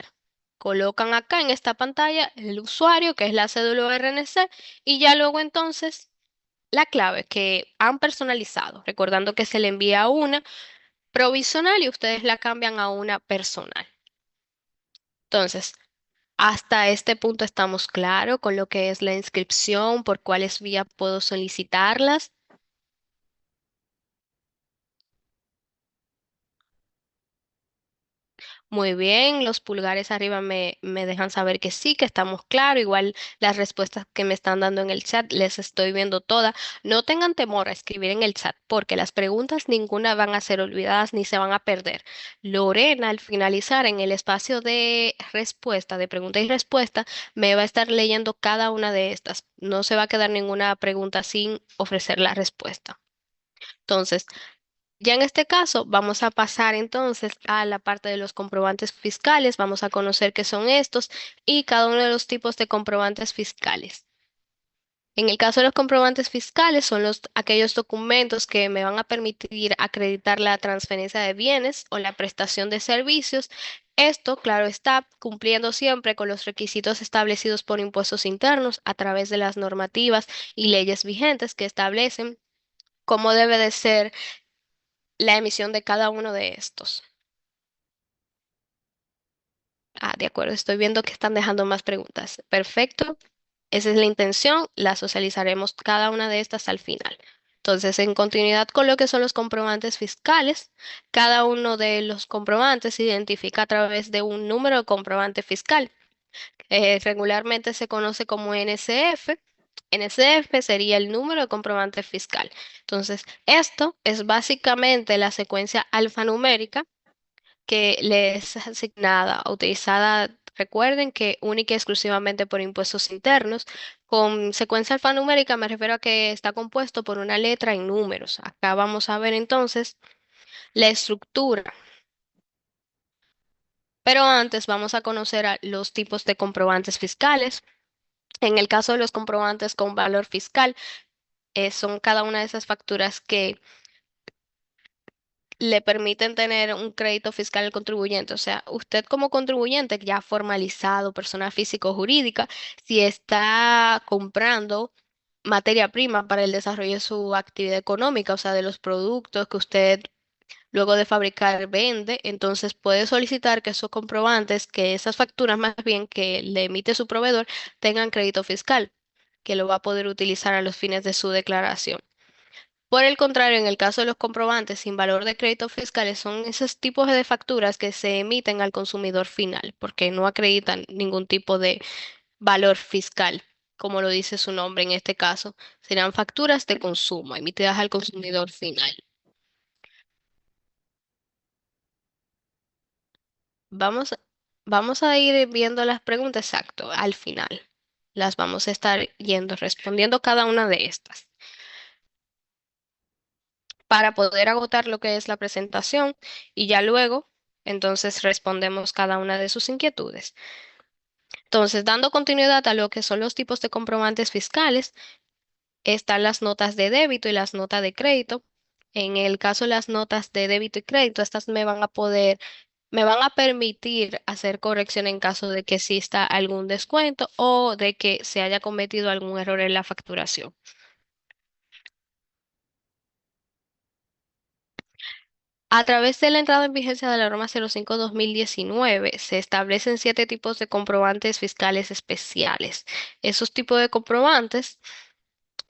Colocan acá en esta pantalla el usuario, que es la cédula RNC, y ya luego entonces la clave que han personalizado, recordando que se le envía una provisional y ustedes la cambian a una personal. Entonces, hasta este punto estamos claros con lo que es la inscripción, por cuáles vías puedo solicitarlas. Muy bien, los pulgares arriba me dejan saber que sí, que estamos claros. Igual las respuestas que me están dando en el chat les estoy viendo todas. No tengan temor a escribir en el chat porque las preguntas ninguna van a ser olvidadas ni se van a perder. Lorena, al finalizar en el espacio de respuesta, de pregunta y respuesta, me va a estar leyendo cada una de estas. No se va a quedar ninguna pregunta sin ofrecer la respuesta. Entonces, ya en este caso, vamos a pasar entonces a la parte de los comprobantes fiscales. Vamos a conocer qué son estos y cada uno de los tipos de comprobantes fiscales. En el caso de los comprobantes fiscales, son aquellos documentos que me van a permitir acreditar la transferencia de bienes o la prestación de servicios. Esto, claro está, cumpliendo siempre con los requisitos establecidos por impuestos internos a través de las normativas y leyes vigentes que establecen cómo debe de ser la emisión de cada uno de estos. Ah, de acuerdo, estoy viendo que están dejando más preguntas. Perfecto. Esa es la intención. La socializaremos cada una de estas al final. Entonces, en continuidad con lo que son los comprobantes fiscales, cada uno de los comprobantes se identifica a través de un número de comprobante fiscal. Regularmente se conoce como NSF. NSF sería el número de comprobante fiscal. Entonces, esto es básicamente la secuencia alfanumérica que le es asignada, utilizada, recuerden que única y exclusivamente por impuestos internos. Con secuencia alfanumérica me refiero a que está compuesto por una letra y números. Acá vamos a ver entonces la estructura. Pero antes vamos a conocer los tipos de comprobantes fiscales. En el caso de los comprobantes con valor fiscal, son cada una de esas facturas que le permiten tener un crédito fiscal al contribuyente. O sea, usted como contribuyente ya formalizado, persona física o jurídica, si está comprando materia prima para el desarrollo de su actividad económica, o sea, de los productos que usted luego de fabricar vende, entonces puede solicitar que esos comprobantes, que esas facturas más bien que le emite su proveedor, tengan crédito fiscal, que lo va a poder utilizar a los fines de su declaración. Por el contrario, en el caso de los comprobantes sin valor de crédito fiscales, son esos tipos de facturas que se emiten al consumidor final, porque no acreditan ningún tipo de valor fiscal, como lo dice su nombre en este caso. Serán facturas de consumo emitidas al consumidor final. Vamos, vamos a ir viendo las preguntas exacto al final. Las vamos a estar yendo respondiendo cada una de estas, para poder agotar lo que es la presentación y ya luego, entonces respondemos cada una de sus inquietudes. Entonces, dando continuidad a lo que son los tipos de comprobantes fiscales, están las notas de débito y las notas de crédito. En el caso de las notas de débito y crédito, estas me van a permitir hacer corrección en caso de que exista algún descuento o de que se haya cometido algún error en la facturación. A través de la entrada en vigencia de la norma 05/2019 se establecen 7 tipos de comprobantes fiscales especiales. Esos tipos de comprobantes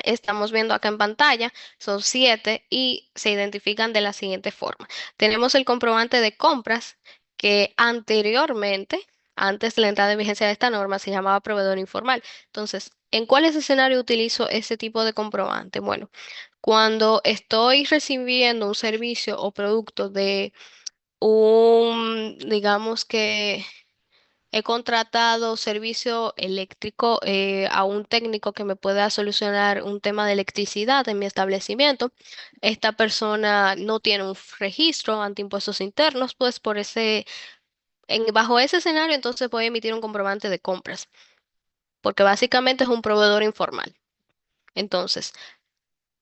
estamos viendo acá en pantalla, son 7 y se identifican de la siguiente forma. Tenemos el comprobante de compras que anteriormente, antes de la entrada en vigencia de esta norma, se llamaba proveedor informal. Entonces, ¿en cuáles escenarios utilizo ese tipo de comprobante? Bueno, cuando estoy recibiendo un servicio o producto de digamos que he contratado servicio eléctrico a un técnico que me pueda solucionar un tema de electricidad en mi establecimiento. Esta persona no tiene un registro ante impuestos internos, pues bajo ese escenario entonces voy a emitir un comprobante de compras, porque básicamente es un proveedor informal. Entonces,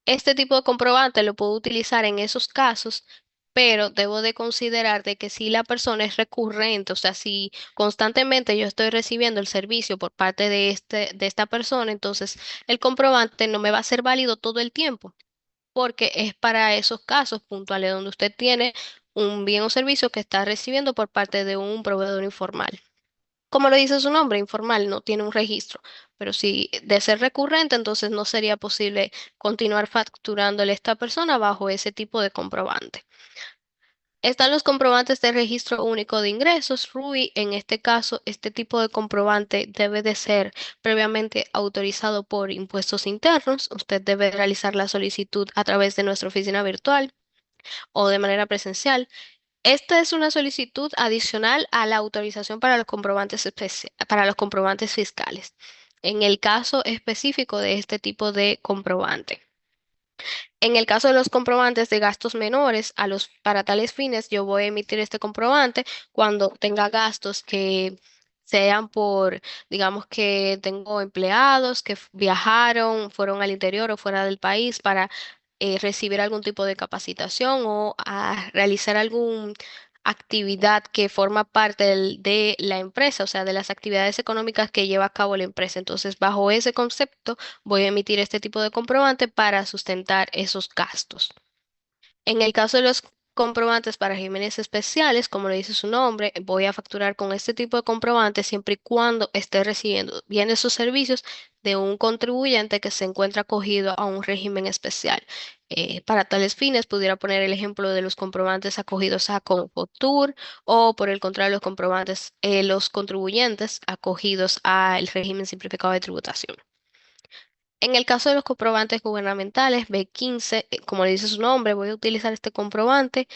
este tipo de comprobante lo puedo utilizar en esos casos pero debo de considerar de que si la persona es recurrente, o sea, si constantemente yo estoy recibiendo el servicio por parte de esta persona, entonces el comprobante no me va a ser válido todo el tiempo, porque es para esos casos puntuales donde usted tiene un bien o servicio que está recibiendo por parte de un proveedor informal. Como lo dice su nombre, informal, no tiene un registro, pero si de ser recurrente, entonces no sería posible continuar facturándole a esta persona bajo ese tipo de comprobante. Están los comprobantes de registro único de ingresos, RUI. En este caso, este tipo de comprobante debe de ser previamente autorizado por impuestos internos. Usted debe realizar la solicitud a través de nuestra oficina virtual o de manera presencial. Esta es una solicitud adicional a la autorización para los comprobantes para los comprobantes fiscales. En el caso específico de este tipo de comprobante. En el caso de los comprobantes de gastos menores, para tales fines, yo voy a emitir este comprobante cuando tenga gastos que sean por, digamos que tengo empleados que viajaron, fueron al interior o fuera del país para recibir algún tipo de capacitación o a realizar alguna actividad que forma parte de la empresa, o sea, de las actividades económicas que lleva a cabo la empresa. Entonces, bajo ese concepto, voy a emitir este tipo de comprobante para sustentar esos gastos. En el caso de los comprobantes para regímenes especiales, como le dice su nombre, voy a facturar con este tipo de comprobante siempre y cuando esté recibiendo bienes o servicios de un contribuyente que se encuentra acogido a un régimen especial. Para tales fines, pudiera poner el ejemplo de los comprobantes acogidos a Confotur o, por el contrario, los comprobantes, los contribuyentes acogidos al régimen simplificado de tributación. En el caso de los comprobantes gubernamentales, B15, como le dice su nombre, voy a utilizar este comprobante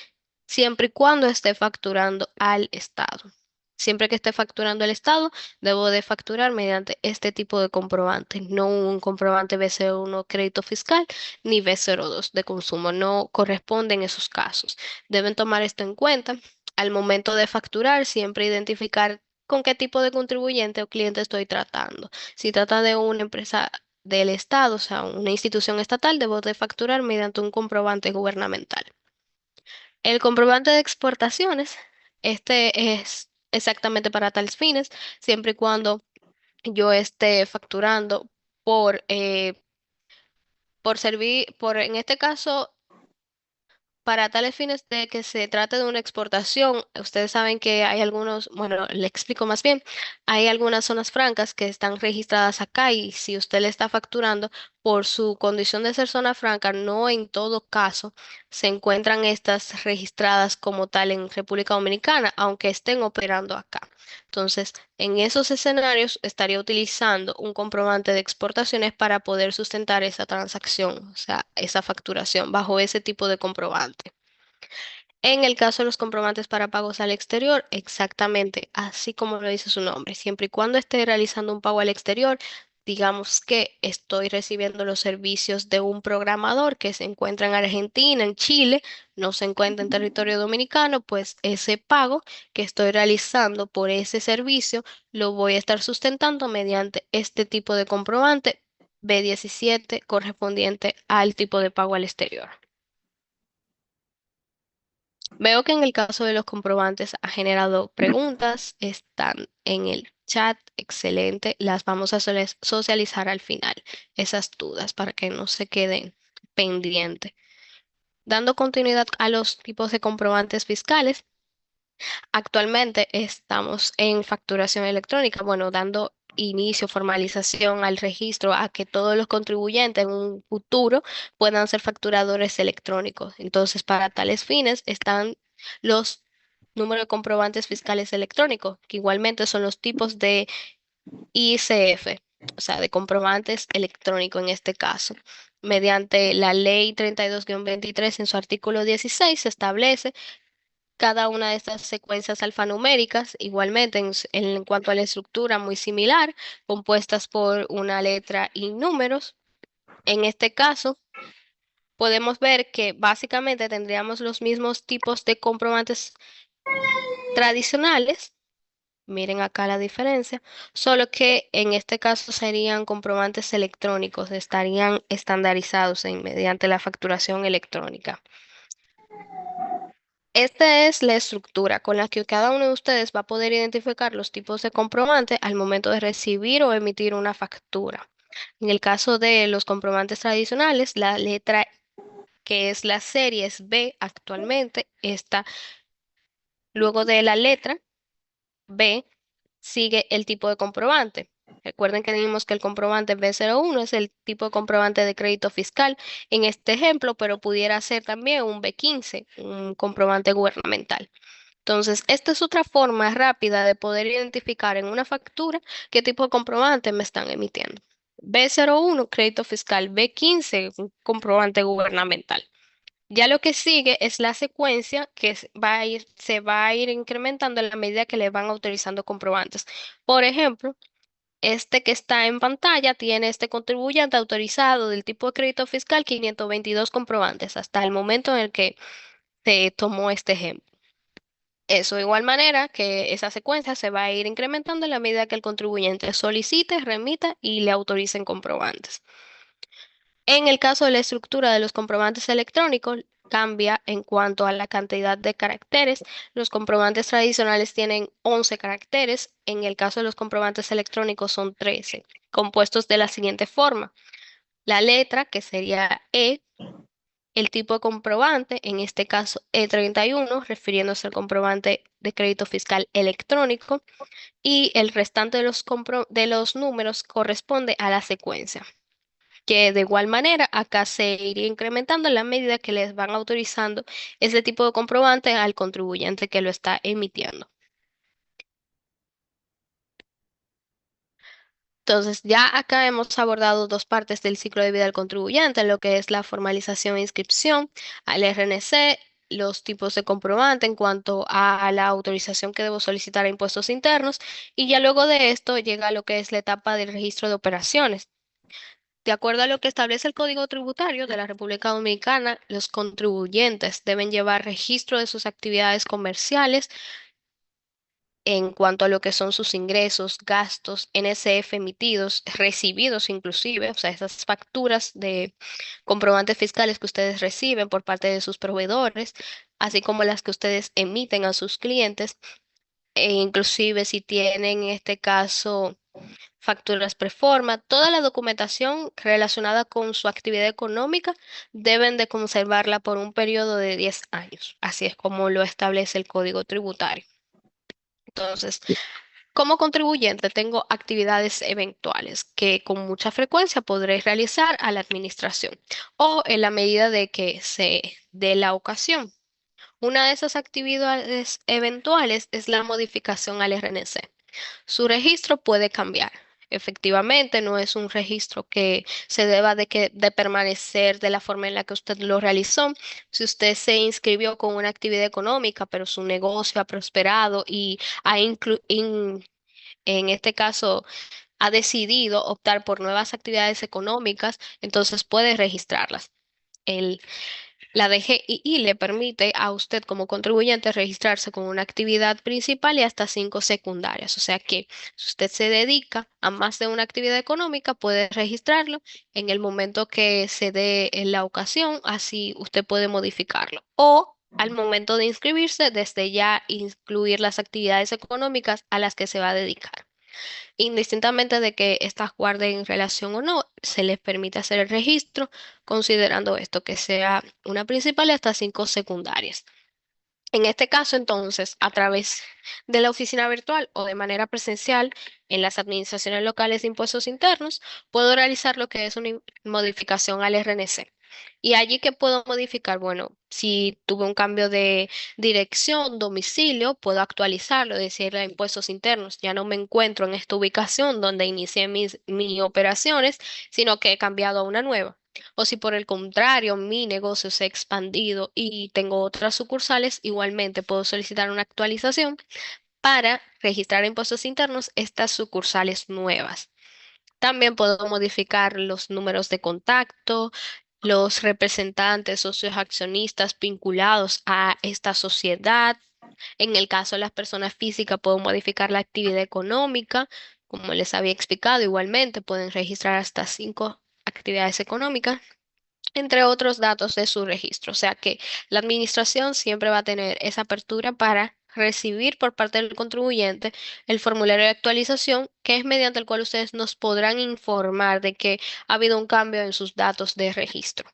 siempre y cuando esté facturando al Estado. Siempre que esté facturando al Estado, debo de facturar mediante este tipo de comprobante, no un comprobante B01 crédito fiscal ni B02 de consumo. No corresponden esos casos. Deben tomar esto en cuenta. Al momento de facturar, siempre identificar con qué tipo de contribuyente o cliente estoy tratando. Si trata de una empresa del Estado, o sea, una institución estatal, debo de facturar mediante un comprobante gubernamental. El comprobante de exportaciones, este es exactamente para tales fines, siempre y cuando yo esté facturando por, en este caso, para tales fines de que se trate de una exportación, ustedes saben que hay algunos, bueno, le explico más bien, hay algunas zonas francas que están registradas acá y si usted le está facturando por su condición de ser zona franca, no en todo caso se encuentran estas registradas como tal en República Dominicana, aunque estén operando acá. Entonces, en esos escenarios estaría utilizando un comprobante de exportaciones para poder sustentar esa transacción, o sea, esa facturación bajo ese tipo de comprobante. En el caso de los comprobantes para pagos al exterior, exactamente así como lo dice su nombre, siempre y cuando esté realizando un pago al exterior, digamos que estoy recibiendo los servicios de un programador que se encuentra en Argentina, en Chile, no se encuentra en territorio dominicano, pues ese pago que estoy realizando por ese servicio lo voy a estar sustentando mediante este tipo de comprobante B17 correspondiente al tipo de pago al exterior. Veo que en el caso de los comprobantes ha generado preguntas, están en el chat, excelente, las vamos a socializar al final, esas dudas, para que no se queden pendientes. Dando continuidad a los tipos de comprobantes fiscales, actualmente estamos en facturación electrónica, bueno, dando inicio, formalización al registro a que todos los contribuyentes en un futuro puedan ser facturadores electrónicos. Entonces, para tales fines están los números de comprobantes fiscales electrónicos, que igualmente son los tipos de ICF, o sea, de comprobantes electrónicos en este caso. Mediante la ley 32-23 en su artículo 16 se establece cada una de estas secuencias alfanuméricas, igualmente en cuanto a la estructura, muy similar, compuestas por una letra y números. En este caso, podemos ver que básicamente tendríamos los mismos tipos de comprobantes tradicionales. Miren acá la diferencia, solo que en este caso serían comprobantes electrónicos, estarían estandarizados mediante la facturación electrónica. Esta es la estructura con la que cada uno de ustedes va a poder identificar los tipos de comprobante al momento de recibir o emitir una factura. En el caso de los comprobantes tradicionales, la letra que es la series B actualmente está luego de la letra B, sigue el tipo de comprobante. Recuerden que dijimos que el comprobante B01 es el tipo de comprobante de crédito fiscal en este ejemplo, pero pudiera ser también un B15, un comprobante gubernamental. Entonces, esta es otra forma rápida de poder identificar en una factura qué tipo de comprobante me están emitiendo. B01, crédito fiscal; B15, un comprobante gubernamental. Ya lo que sigue es la secuencia que se va a ir incrementando en la medida que le van autorizando comprobantes. Por ejemplo, este que está en pantalla tiene este contribuyente autorizado del tipo de crédito fiscal 522 comprobantes hasta el momento en el que se tomó este ejemplo. Eso de igual manera que esa secuencia se va a ir incrementando en la medida que el contribuyente solicite, remita y le autoricen comprobantes. En el caso de la estructura de los comprobantes electrónicos, cambia en cuanto a la cantidad de caracteres. Los comprobantes tradicionales tienen 11 caracteres. En el caso de los comprobantes electrónicos son 13, compuestos de la siguiente forma. La letra, que sería E, el tipo de comprobante, en este caso E31, refiriéndose al comprobante de crédito fiscal electrónico, y el restante de los números corresponde a la secuencia, que de igual manera acá se iría incrementando en la medida que les van autorizando ese tipo de comprobante al contribuyente que lo está emitiendo. Entonces, ya acá hemos abordado dos partes del ciclo de vida del contribuyente, lo que es la formalización e inscripción al RNC, los tipos de comprobante en cuanto a la autorización que debo solicitar a impuestos internos, y ya luego de esto llega lo que es la etapa del registro de operaciones. De acuerdo a lo que establece el Código Tributario de la República Dominicana, los contribuyentes deben llevar registro de sus actividades comerciales en cuanto a lo que son sus ingresos, gastos, NSF emitidos, recibidos inclusive, o sea, esas facturas de comprobantes fiscales que ustedes reciben por parte de sus proveedores, así como las que ustedes emiten a sus clientes, e inclusive si tienen en este caso facturas preforma, toda la documentación relacionada con su actividad económica deben de conservarla por un periodo de 10 años. Así es como lo establece el Código Tributario. Entonces, como contribuyente tengo actividades eventuales que con mucha frecuencia podré realizar a la administración o en la medida de que se dé la ocasión. Una de esas actividades eventuales es la modificación al RNC. Su registro puede cambiar. Efectivamente, no es un registro que se deba de permanecer de la forma en la que usted lo realizó. Si usted se inscribió con una actividad económica, pero su negocio ha prosperado y en este caso ha decidido optar por nuevas actividades económicas, entonces puede registrarlas. El La DGII le permite a usted como contribuyente registrarse con una actividad principal y hasta 5 secundarias. O sea que si usted se dedica a más de una actividad económica, puede registrarlo en el momento que se dé en la ocasión, así usted puede modificarlo. O al momento de inscribirse, desde ya incluir las actividades económicas a las que se va a dedicar. Indistintamente de que estas guarden relación o no, se les permite hacer el registro considerando esto que sea una principal y hasta 5 secundarias. En este caso, entonces, a través de la oficina virtual o de manera presencial en las administraciones locales de impuestos internos, puedo realizar lo que es una modificación al RNC. Y allí que puedo modificar, bueno, si tuve un cambio de dirección, domicilio, puedo actualizarlo, decirle a impuestos internos, ya no me encuentro en esta ubicación donde inicié mis operaciones, sino que he cambiado a una nueva. O si por el contrario mi negocio se ha expandido y tengo otras sucursales, igualmente puedo solicitar una actualización para registrar impuestos internos estas sucursales nuevas. También puedo modificar los números de contacto, los representantes, socios accionistas vinculados a esta sociedad. En el caso de las personas físicas, puedo modificar la actividad económica. Como les había explicado, igualmente pueden registrar hasta 5 actividades económicas. entre otros datos de su registro. O sea que la administración siempre va a tener esa apertura para recibir por parte del contribuyente el formulario de actualización, que es mediante el cual ustedes nos podrán informar de que ha habido un cambio en sus datos de registro.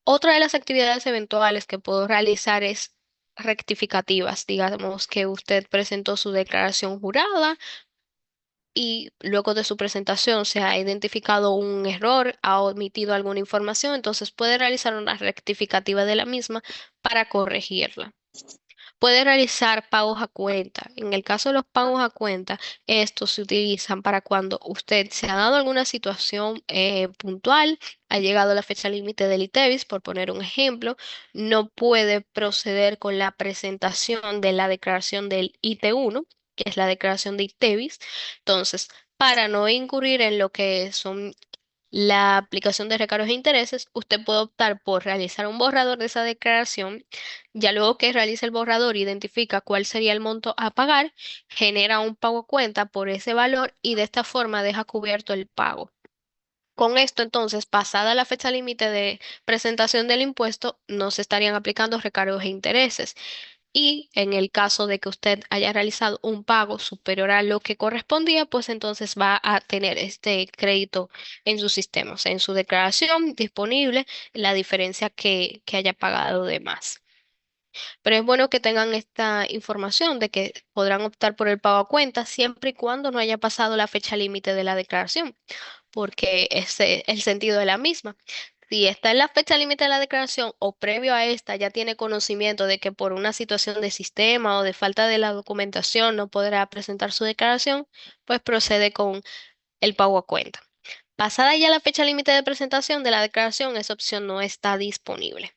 Otra de las actividades eventuales que puedo realizar es rectificativas. Digamos que usted presentó su declaración jurada y luego de su presentación se ha identificado un error, ha omitido alguna información, entonces puede realizar una rectificativa de la misma para corregirla. Puede realizar pagos a cuenta. En el caso de los pagos a cuenta, estos se utilizan para cuando usted se ha dado alguna situación puntual, ha llegado la fecha límite del ITEVIS, por poner un ejemplo, no puede proceder con la presentación de la declaración del IT1, que es la declaración de ITEVIS. Entonces, para no incurrir en lo que son la aplicación de recargos e intereses, usted puede optar por realizar un borrador de esa declaración. Ya luego que realice el borrador, identifica cuál sería el monto a pagar, genera un pago a cuenta por ese valor y de esta forma deja cubierto el pago. Con esto, entonces, pasada la fecha límite de presentación del impuesto, no se estarían aplicando recargos e intereses. Y en el caso de que usted haya realizado un pago superior a lo que correspondía, pues entonces va a tener este crédito en su sistema, o sea, en su declaración disponible, la diferencia que haya pagado de más. Pero es bueno que tengan esta información de que podrán optar por el pago a cuenta siempre y cuando no haya pasado la fecha límite de la declaración, porque ese es el sentido de la misma. Si está en la fecha límite de la declaración o previo a esta ya tiene conocimiento de que por una situación de sistema o de falta de la documentación no podrá presentar su declaración, pues procede con el pago a cuenta. Pasada ya la fecha límite de presentación de la declaración, esa opción no está disponible.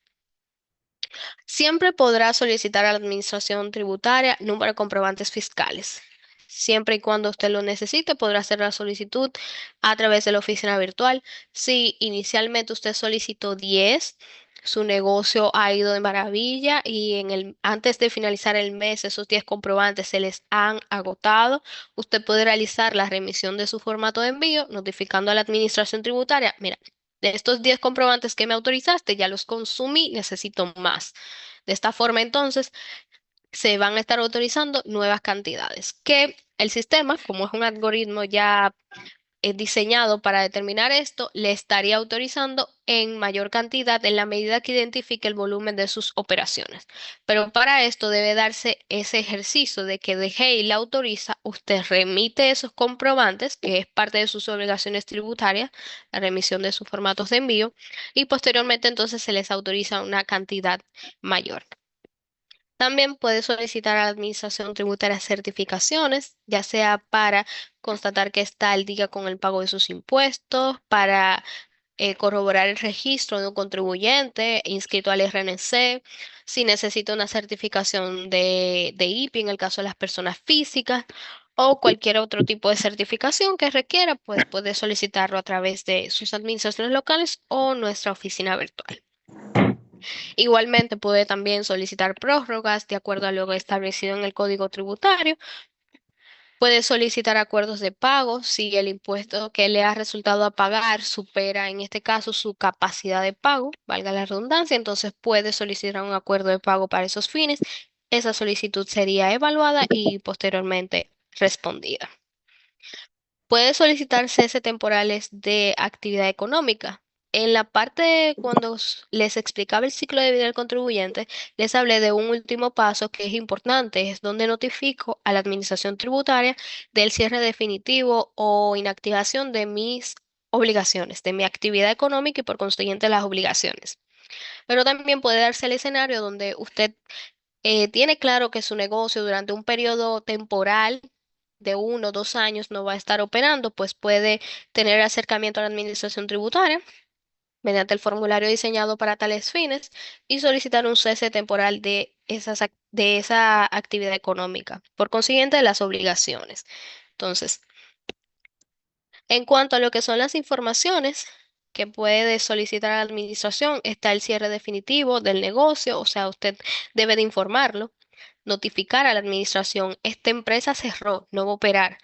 Siempre podrá solicitar a la Administración Tributaria número de comprobantes fiscales. Siempre y cuando usted lo necesite, podrá hacer la solicitud a través de la oficina virtual. Si inicialmente usted solicitó 10, su negocio ha ido de maravilla y antes de finalizar el mes esos 10 comprobantes se les han agotado, usted puede realizar la remisión de su formato de envío notificando a la Administración Tributaria, mira, de estos 10 comprobantes que me autorizaste, ya los consumí, necesito más. De esta forma, entonces, se van a estar autorizando nuevas cantidades, que el sistema, como es un algoritmo ya diseñado para determinar esto, le estaría autorizando en mayor cantidad en la medida que identifique el volumen de sus operaciones. Pero para esto debe darse ese ejercicio de que de y la autoriza, usted remite esos comprobantes, que es parte de sus obligaciones tributarias, la remisión de sus formatos de envío, y posteriormente entonces se les autoriza una cantidad mayor. También puede solicitar a la Administración Tributaria certificaciones, ya sea para constatar que está al día con el pago de sus impuestos, para corroborar el registro de un contribuyente inscrito al RNC, si necesita una certificación de IPI en el caso de las personas físicas o cualquier otro tipo de certificación que requiera, pues puede solicitarlo a través de sus administraciones locales o nuestra oficina virtual. Igualmente puede también solicitar prórrogas de acuerdo a lo establecido en el Código Tributario. Puede solicitar acuerdos de pago si el impuesto que le ha resultado a pagar supera, en este caso, su capacidad de pago, valga la redundancia, entonces puede solicitar un acuerdo de pago para esos fines. Esa solicitud sería evaluada y posteriormente respondida. Puede solicitar cese temporales de actividad económica. En la parte cuando les explicaba el ciclo de vida del contribuyente, les hablé de un último paso que es importante, es donde notifico a la administración tributaria del cierre definitivo o inactivación de mis obligaciones, de mi actividad económica y por consiguiente las obligaciones. Pero también puede darse el escenario donde usted tiene claro que su negocio durante un periodo temporal de 1 o 2 años no va a estar operando, pues puede tener acercamiento a la administración tributaria mediante el formulario diseñado para tales fines y solicitar un cese temporal de esa actividad económica, por consiguiente de las obligaciones. Entonces, en cuanto a lo que son las informaciones que puede solicitar a la administración, está el cierre definitivo del negocio, o sea, usted debe de informarlo, notificar a la administración, esta empresa cerró, no va a operar.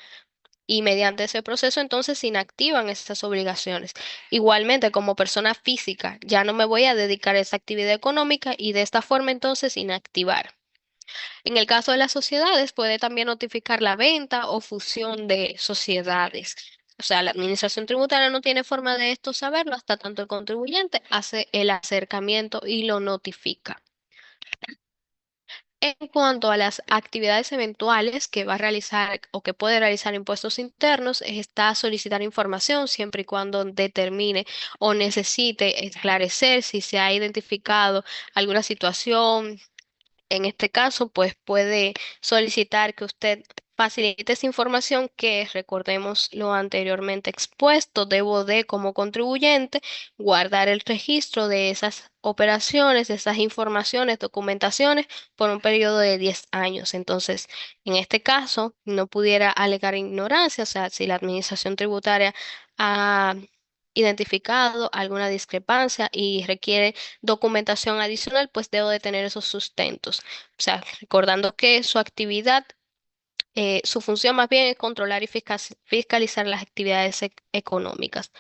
y mediante ese proceso entonces se inactivan estas obligaciones. Igualmente, como persona física, ya no me voy a dedicar a esa actividad económica y de esta forma entonces inactivar. En el caso de las sociedades, puede también notificar la venta o fusión de sociedades. O sea, la administración tributaria no tiene forma de esto saberlo hasta tanto el contribuyente hace el acercamiento y lo notifica. En cuanto a las actividades eventuales que va a realizar o que puede realizar impuestos internos, está solicitar información siempre y cuando determine o necesite esclarecer si se ha identificado alguna situación. En este caso, pues puede solicitar que usted facilite esa información que, recordemos lo anteriormente expuesto, debo de, como contribuyente, guardar el registro de esas operaciones, de esas informaciones, documentaciones, por un periodo de 10 años. Entonces, en este caso, no pudiera alegar ignorancia, o sea, si la administración tributaria ha identificado alguna discrepancia y requiere documentación adicional, pues debo de tener esos sustentos. O sea, recordando que su actividad, su función más bien es controlar y fiscalizar las actividades económicas.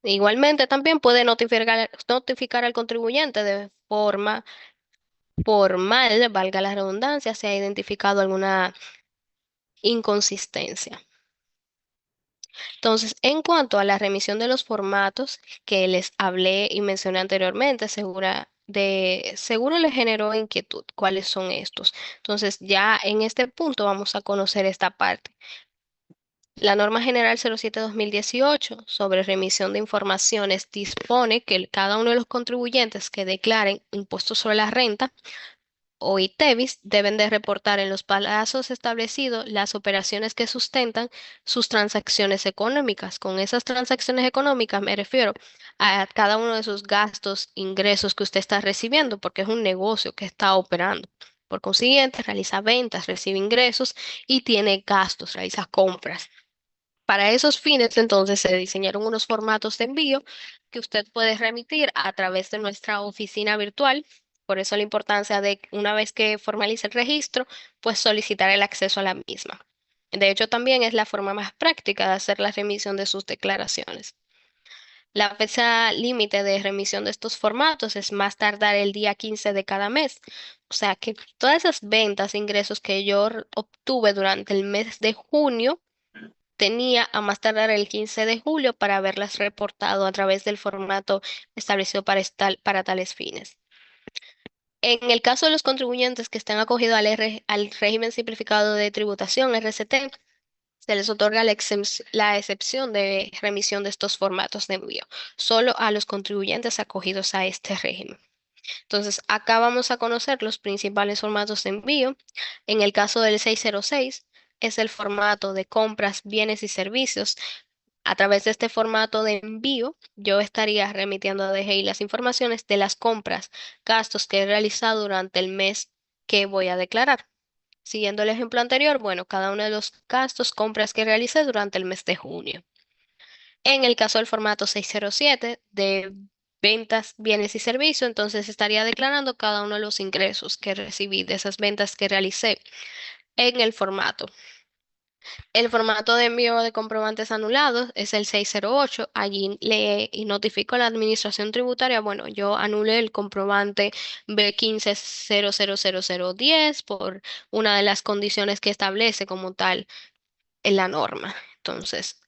Igualmente, también puede notificar al contribuyente de forma formal, valga la redundancia, si ha identificado alguna inconsistencia. Entonces, en cuanto a la remisión de los formatos que les hablé y mencioné anteriormente, seguro les generó inquietud cuáles son estos. Entonces, ya en este punto vamos a conocer esta parte. La norma general 07/2018 sobre remisión de informaciones dispone que cada uno de los contribuyentes que declaren impuestos sobre la renta o ITEVIS deben de reportar en los plazos establecidos las operaciones que sustentan sus transacciones económicas. Con esas transacciones económicas me refiero a cada uno de sus gastos, ingresos que usted está recibiendo, porque es un negocio que está operando. Por consiguiente, realiza ventas, recibe ingresos y tiene gastos, realiza compras. Para esos fines, entonces, se diseñaron unos formatos de envío que usted puede remitir a través de nuestra oficina virtual. Por eso la importancia de, una vez que formalice el registro, pues solicitar el acceso a la misma. De hecho, también es la forma más práctica de hacer la remisión de sus declaraciones. La fecha límite de remisión de estos formatos es más tardar el día 15 de cada mes. O sea que todas esas ventas, ingresos que yo obtuve durante el mes de junio, tenía a más tardar el 15 de julio para haberlas reportado a través del formato establecido para tales fines. En el caso de los contribuyentes que estén acogidos al régimen simplificado de tributación, RCT, se les otorga la excepción de remisión de estos formatos de envío, solo a los contribuyentes acogidos a este régimen. Entonces, acá vamos a conocer los principales formatos de envío. En el caso del 606, es el formato de compras, bienes y servicios. A través de este formato de envío, yo estaría remitiendo a DGI las informaciones de las compras, gastos que he realizado durante el mes que voy a declarar. Siguiendo el ejemplo anterior, bueno, cada uno de los gastos, compras que realicé durante el mes de junio. En el caso del formato 607 de ventas, bienes y servicios, entonces estaría declarando cada uno de los ingresos que recibí de esas ventas que realicé en el formato. El formato de envío de comprobantes anulados es el 608. Allí le notifico a la administración tributaria, bueno, yo anulé el comprobante B15000010 por una de las condiciones que establece como tal en la norma. Entonces,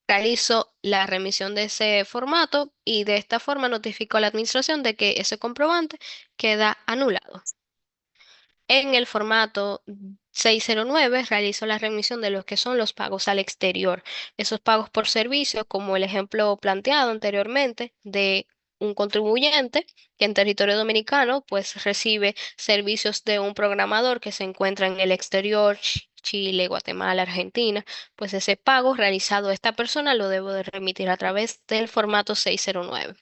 realizo la remisión de ese formato y de esta forma notifico a la administración de que ese comprobante queda anulado. En el formato 609 realizo la remisión de los que son los pagos al exterior. Esos pagos por servicio, como el ejemplo planteado anteriormente de un contribuyente que en territorio dominicano pues recibe servicios de un programador que se encuentra en el exterior, Chile, Guatemala, Argentina, pues ese pago realizado a esta persona lo debo de remitir a través del formato 609.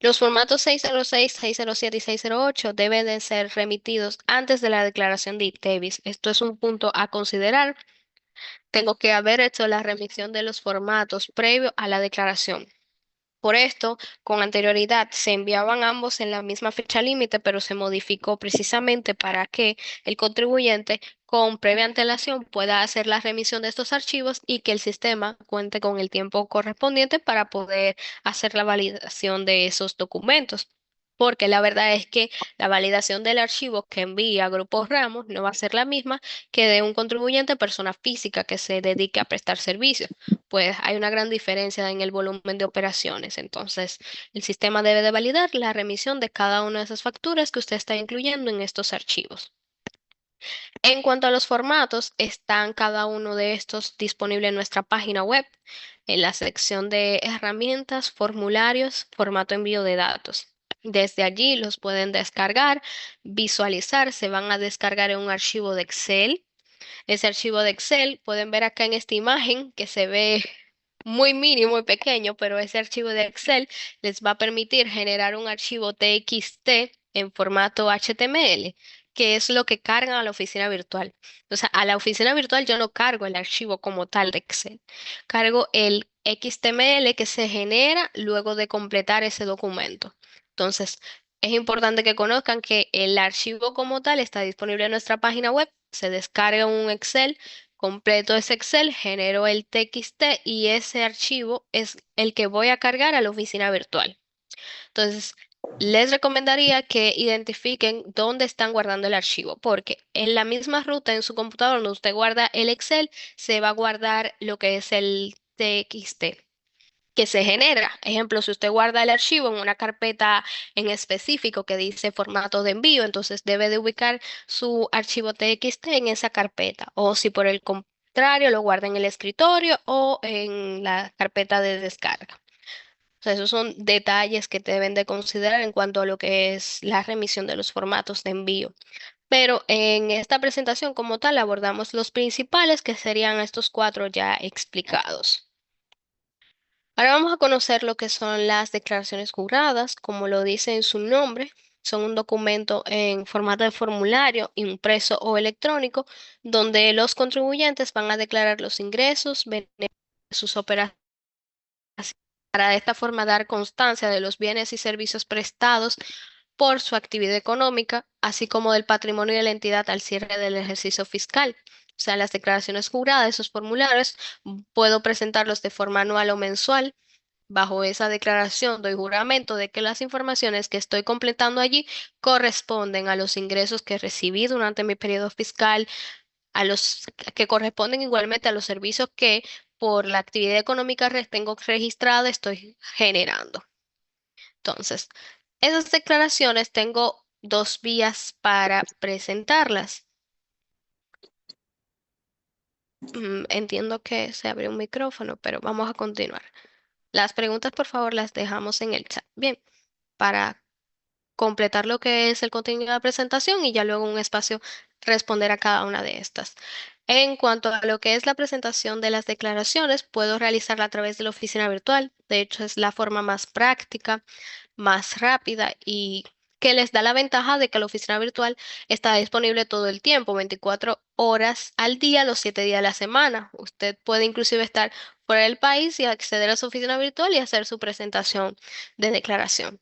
Los formatos 606, 607 y 608 deben de ser remitidos antes de la declaración de ITEVIS. Esto es un punto a considerar. Tengo que haber hecho la remisión de los formatos previo a la declaración. Por esto, con anterioridad se enviaban ambos en la misma fecha límite, pero se modificó precisamente para que el contribuyente con previa antelación pueda hacer la remisión de estos archivos y que el sistema cuente con el tiempo correspondiente para poder hacer la validación de esos documentos. Porque la verdad es que la validación del archivo que envía Grupo Ramos no va a ser la misma que de un contribuyente persona física que se dedique a prestar servicios. Pues hay una gran diferencia en el volumen de operaciones. Entonces, el sistema debe de validar la remisión de cada una de esas facturas que usted está incluyendo en estos archivos. En cuanto a los formatos, están cada uno de estos disponible en nuestra página web, en la sección de herramientas, formularios, formato envío de datos. Desde allí los pueden descargar, visualizar, se van a descargar en un archivo de Excel. Ese archivo de Excel, pueden ver acá en esta imagen que se ve muy mínimo y pequeño, pero ese archivo de Excel les va a permitir generar un archivo TXT en formato HTML, que es lo que cargan a la oficina virtual. O sea, a la oficina virtual yo no cargo el archivo como tal de Excel, cargo el XML que se genera luego de completar ese documento. Entonces, es importante que conozcan que el archivo como tal está disponible en nuestra página web, se descarga un Excel completo ese Excel, genero el TXT y ese archivo es el que voy a cargar a la oficina virtual. Entonces, les recomendaría que identifiquen dónde están guardando el archivo, porque en la misma ruta en su computador donde usted guarda el Excel, se va a guardar lo que es el TXT que se genera. Ejemplo, si usted guarda el archivo en una carpeta en específico que dice formato de envío, entonces debe de ubicar su archivo TXT en esa carpeta. O si por el contrario lo guarda en el escritorio o en la carpeta de descarga. O sea, esos son detalles que deben de considerar en cuanto a lo que es la remisión de los formatos de envío. Pero en esta presentación como tal abordamos los principales que serían estos cuatro ya explicados. Ahora vamos a conocer lo que son las declaraciones juradas, como lo dice en su nombre. Son un documento en formato de formulario, impreso o electrónico, donde los contribuyentes van a declarar los ingresos, beneficios de sus operaciones, para de esta forma dar constancia de los bienes y servicios prestados por su actividad económica, así como del patrimonio de la entidad al cierre del ejercicio fiscal. O sea, las declaraciones juradas, esos formularios, puedo presentarlos de forma anual o mensual. Bajo esa declaración doy juramento de que las informaciones que estoy completando allí corresponden a los ingresos que recibí durante mi periodo fiscal, a los que corresponden igualmente a los servicios que por la actividad económica tengo registrada estoy generando. Entonces, esas declaraciones tengo dos vías para presentarlas. Entiendo que se abrió un micrófono, pero vamos a continuar. Las preguntas, por favor, las dejamos en el chat. Bien, para completar lo que es el contenido de la presentación y ya luego un espacio responder a cada una de estas. En cuanto a lo que es la presentación de las declaraciones, puedo realizarla a través de la oficina virtual. De hecho, es la forma más práctica, más rápida y que les da la ventaja de que la oficina virtual está disponible todo el tiempo, 24 horas al día, los 7 días de la semana. Usted puede inclusive estar fuera del país y acceder a su oficina virtual y hacer su presentación de declaración.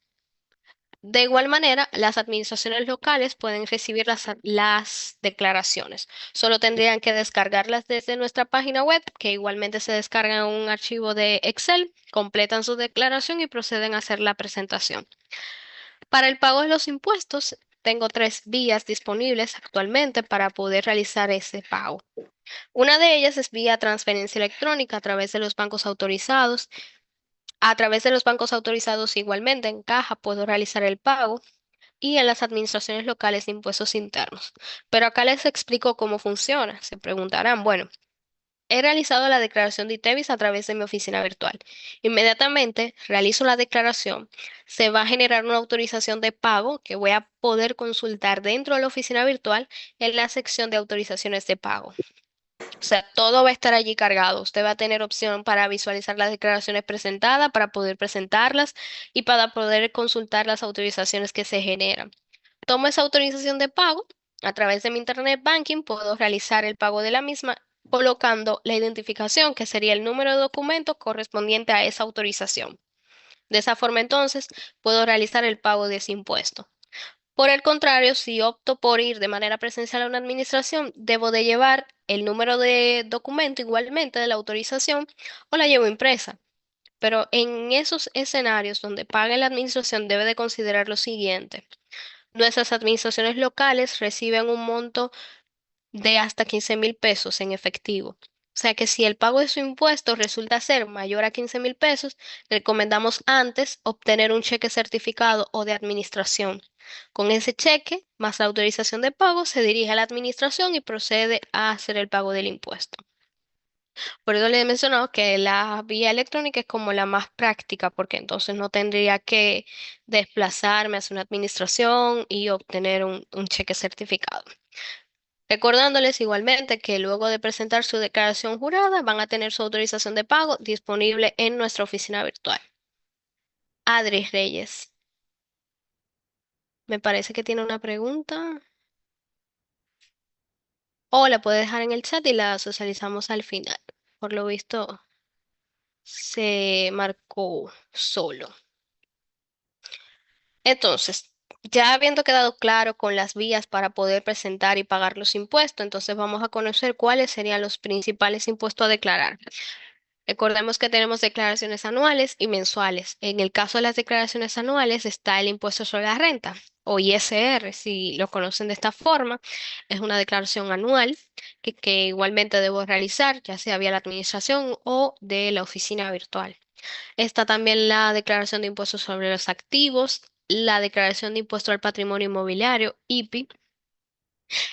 De igual manera, las administraciones locales pueden recibir las declaraciones. Solo tendrían que descargarlas desde nuestra página web, que igualmente se descargan en un archivo de Excel, completan su declaración y proceden a hacer la presentación. Para el pago de los impuestos, tengo tres vías disponibles actualmente para poder realizar ese pago. Una de ellas es vía transferencia electrónica a través de los bancos autorizados. A través de los bancos autorizados igualmente en caja puedo realizar el pago y en las administraciones locales de impuestos internos. Pero acá les explico cómo funciona. Se preguntarán, bueno, he realizado la declaración de ITEVIS a través de mi oficina virtual. Inmediatamente realizo la declaración, se va a generar una autorización de pago que voy a poder consultar dentro de la oficina virtual en la sección de autorizaciones de pago. O sea, todo va a estar allí cargado. Usted va a tener opción para visualizar las declaraciones presentadas, para poder presentarlas y para poder consultar las autorizaciones que se generan. Tomo esa autorización de pago, a través de mi Internet Banking puedo realizar el pago de la misma colocando la identificación, que sería el número de documento correspondiente a esa autorización. De esa forma, entonces, puedo realizar el pago de ese impuesto. Por el contrario, si opto por ir de manera presencial a una administración, debo de llevar el número de documento igualmente de la autorización o la llevo impresa. Pero en esos escenarios donde pague la administración debe de considerar lo siguiente. Nuestras administraciones locales reciben un monto de hasta 15.000 pesos en efectivo. O sea que si el pago de su impuesto resulta ser mayor a 15.000 pesos, recomendamos antes obtener un cheque certificado o de administración. Con ese cheque, más la autorización de pago, se dirige a la administración y procede a hacer el pago del impuesto. Por eso le he mencionado que la vía electrónica es como la más práctica, porque entonces no tendría que desplazarme hacia una administración y obtener un cheque certificado. Recordándoles igualmente que luego de presentar su declaración jurada van a tener su autorización de pago disponible en nuestra oficina virtual. Adri Reyes, me parece que tiene una pregunta. O la puede dejar en el chat y la socializamos al final. Por lo visto, se marcó solo. Entonces, ya habiendo quedado claro con las vías para poder presentar y pagar los impuestos, entonces vamos a conocer cuáles serían los principales impuestos a declarar. Recordemos que tenemos declaraciones anuales y mensuales. En el caso de las declaraciones anuales está el impuesto sobre la renta o ISR, si lo conocen de esta forma. Es una declaración anual que igualmente debo realizar, ya sea vía la administración o de la oficina virtual. Está también la declaración de impuestos sobre los activos, la declaración de impuesto al patrimonio inmobiliario, IPI.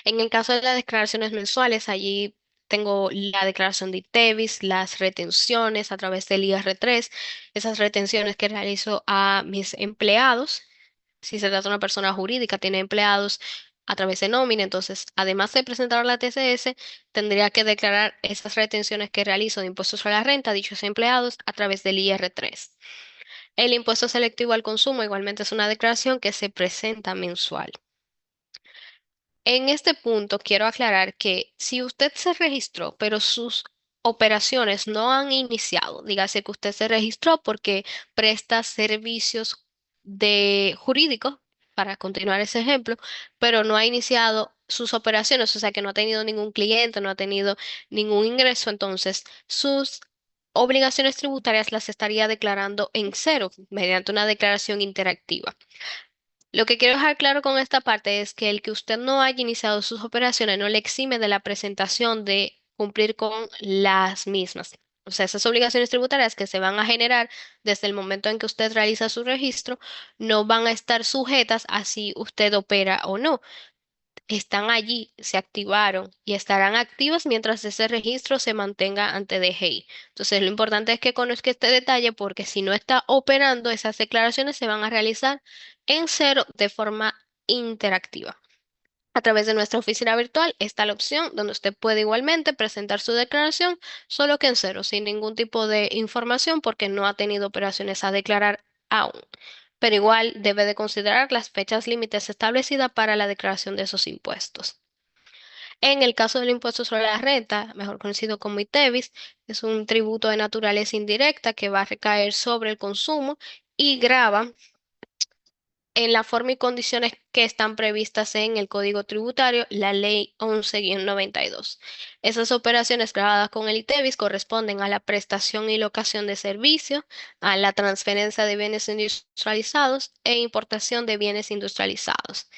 En el caso de las declaraciones mensuales, allí tengo la declaración de ITEVIS, las retenciones a través del IR3, esas retenciones que realizo a mis empleados. Si se trata de una persona jurídica, tiene empleados a través de nómina, entonces, además de presentar la TCS, tendría que declarar esas retenciones que realizo de impuestos sobre la renta a dichos empleados a través del IR3. El impuesto selectivo al consumo igualmente es una declaración que se presenta mensual. En este punto quiero aclarar que si usted se registró, pero sus operaciones no han iniciado, dígase que usted se registró porque presta servicios de jurídicos, para continuar ese ejemplo, pero no ha iniciado sus operaciones, o sea que no ha tenido ningún cliente, no ha tenido ningún ingreso, entonces sus obligaciones tributarias las estaría declarando en cero mediante una declaración interactiva. Lo que quiero dejar claro con esta parte es que el que usted no haya iniciado sus operaciones no le exime de la presentación de cumplir con las mismas. O sea, esas obligaciones tributarias que se van a generar desde el momento en que usted realiza su registro no van a estar sujetas a si usted opera o no. Están allí, se activaron y estarán activas mientras ese registro se mantenga ante DGI. Entonces, lo importante es que conozca este detalle porque si no está operando, esas declaraciones se van a realizar en cero de forma interactiva. A través de nuestra oficina virtual está la opción donde usted puede igualmente presentar su declaración, solo que en cero, sin ningún tipo de información porque no ha tenido operaciones a declarar aún. Pero igual debe de considerar las fechas límites establecidas para la declaración de esos impuestos. En el caso del impuesto sobre la renta, mejor conocido como ITEVIS, es un tributo de naturaleza indirecta que va a recaer sobre el consumo y grava en la forma y condiciones que están previstas en el Código Tributario, la Ley 11-92. Esas operaciones grabadas con el ITEVIS corresponden a la prestación y locación de servicios, a la transferencia de bienes industrializados e importación de bienes industrializados.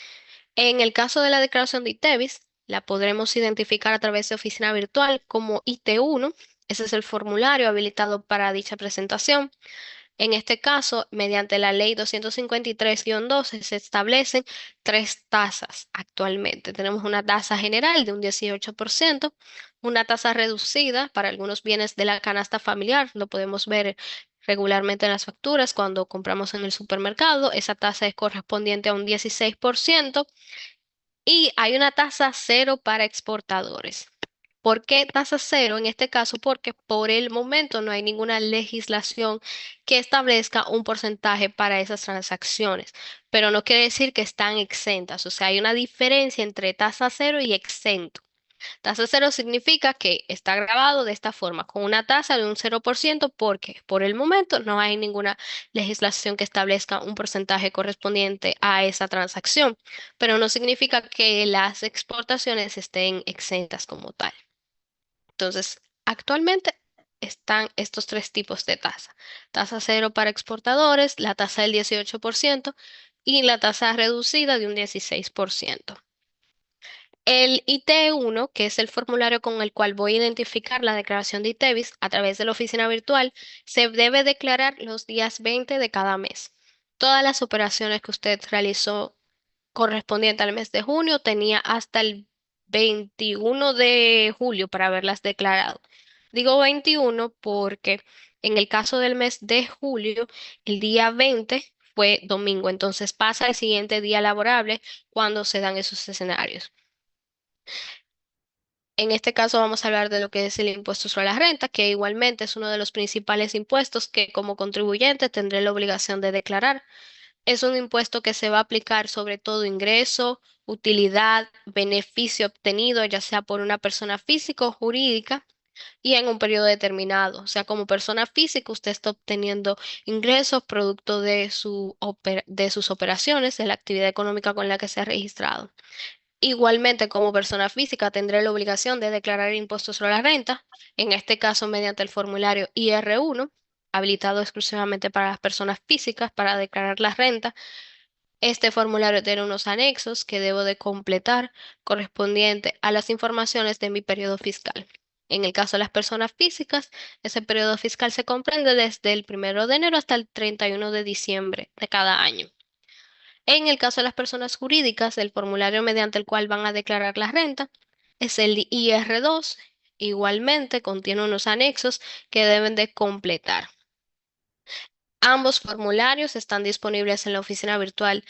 En el caso de la declaración de ITEVIS, la podremos identificar a través de oficina virtual como IT1. Ese es el formulario habilitado para dicha presentación. En este caso, mediante la ley 253-12 se establecen tres tasas actualmente. Tenemos una tasa general de un 18%, una tasa reducida para algunos bienes de la canasta familiar, lo podemos ver regularmente en las facturas cuando compramos en el supermercado. Esa tasa es correspondiente a un 16% y hay una tasa cero para exportadores. ¿Por qué tasa cero en este caso? Porque por el momento no hay ninguna legislación que establezca un porcentaje para esas transacciones, pero no quiere decir que están exentas, o sea, hay una diferencia entre tasa cero y exento. Tasa cero significa que está grabado de esta forma, con una tasa de un 0%, porque por el momento no hay ninguna legislación que establezca un porcentaje correspondiente a esa transacción, pero no significa que las exportaciones estén exentas como tal. Entonces, actualmente están estos tres tipos de tasa. Tasa cero para exportadores, la tasa del 18% y la tasa reducida de un 16%. El IT1, que es el formulario con el cual voy a identificar la declaración de ITEVIS a través de la oficina virtual, se debe declarar los días 20 de cada mes. Todas las operaciones que usted realizó correspondiente al mes de junio tenía hasta el 21 de julio para haberlas declarado. Digo 21 porque en el caso del mes de julio, el día 20 fue domingo, entonces pasa el siguiente día laborable cuando se dan esos escenarios. En este caso vamos a hablar de lo que es el impuesto sobre la renta, que igualmente es uno de los principales impuestos que como contribuyente tendré la obligación de declarar. Es un impuesto que se va a aplicar sobre todo ingreso, utilidad, beneficio obtenido, ya sea por una persona física o jurídica, y en un periodo determinado. O sea, como persona física, usted está obteniendo ingresos producto de de sus operaciones, de la actividad económica con la que se ha registrado. Igualmente, como persona física, tendré la obligación de declarar impuestos sobre la renta, en este caso mediante el formulario IR1, habilitado exclusivamente para las personas físicas para declarar la renta. Este formulario tiene unos anexos que debo de completar correspondiente a las informaciones de mi periodo fiscal. En el caso de las personas físicas, ese periodo fiscal se comprende desde el 1 de enero hasta el 31 de diciembre de cada año. En el caso de las personas jurídicas, el formulario mediante el cual van a declarar la renta es el IR2. Igualmente contiene unos anexos que deben de completar. Ambos formularios están disponibles en la oficina virtual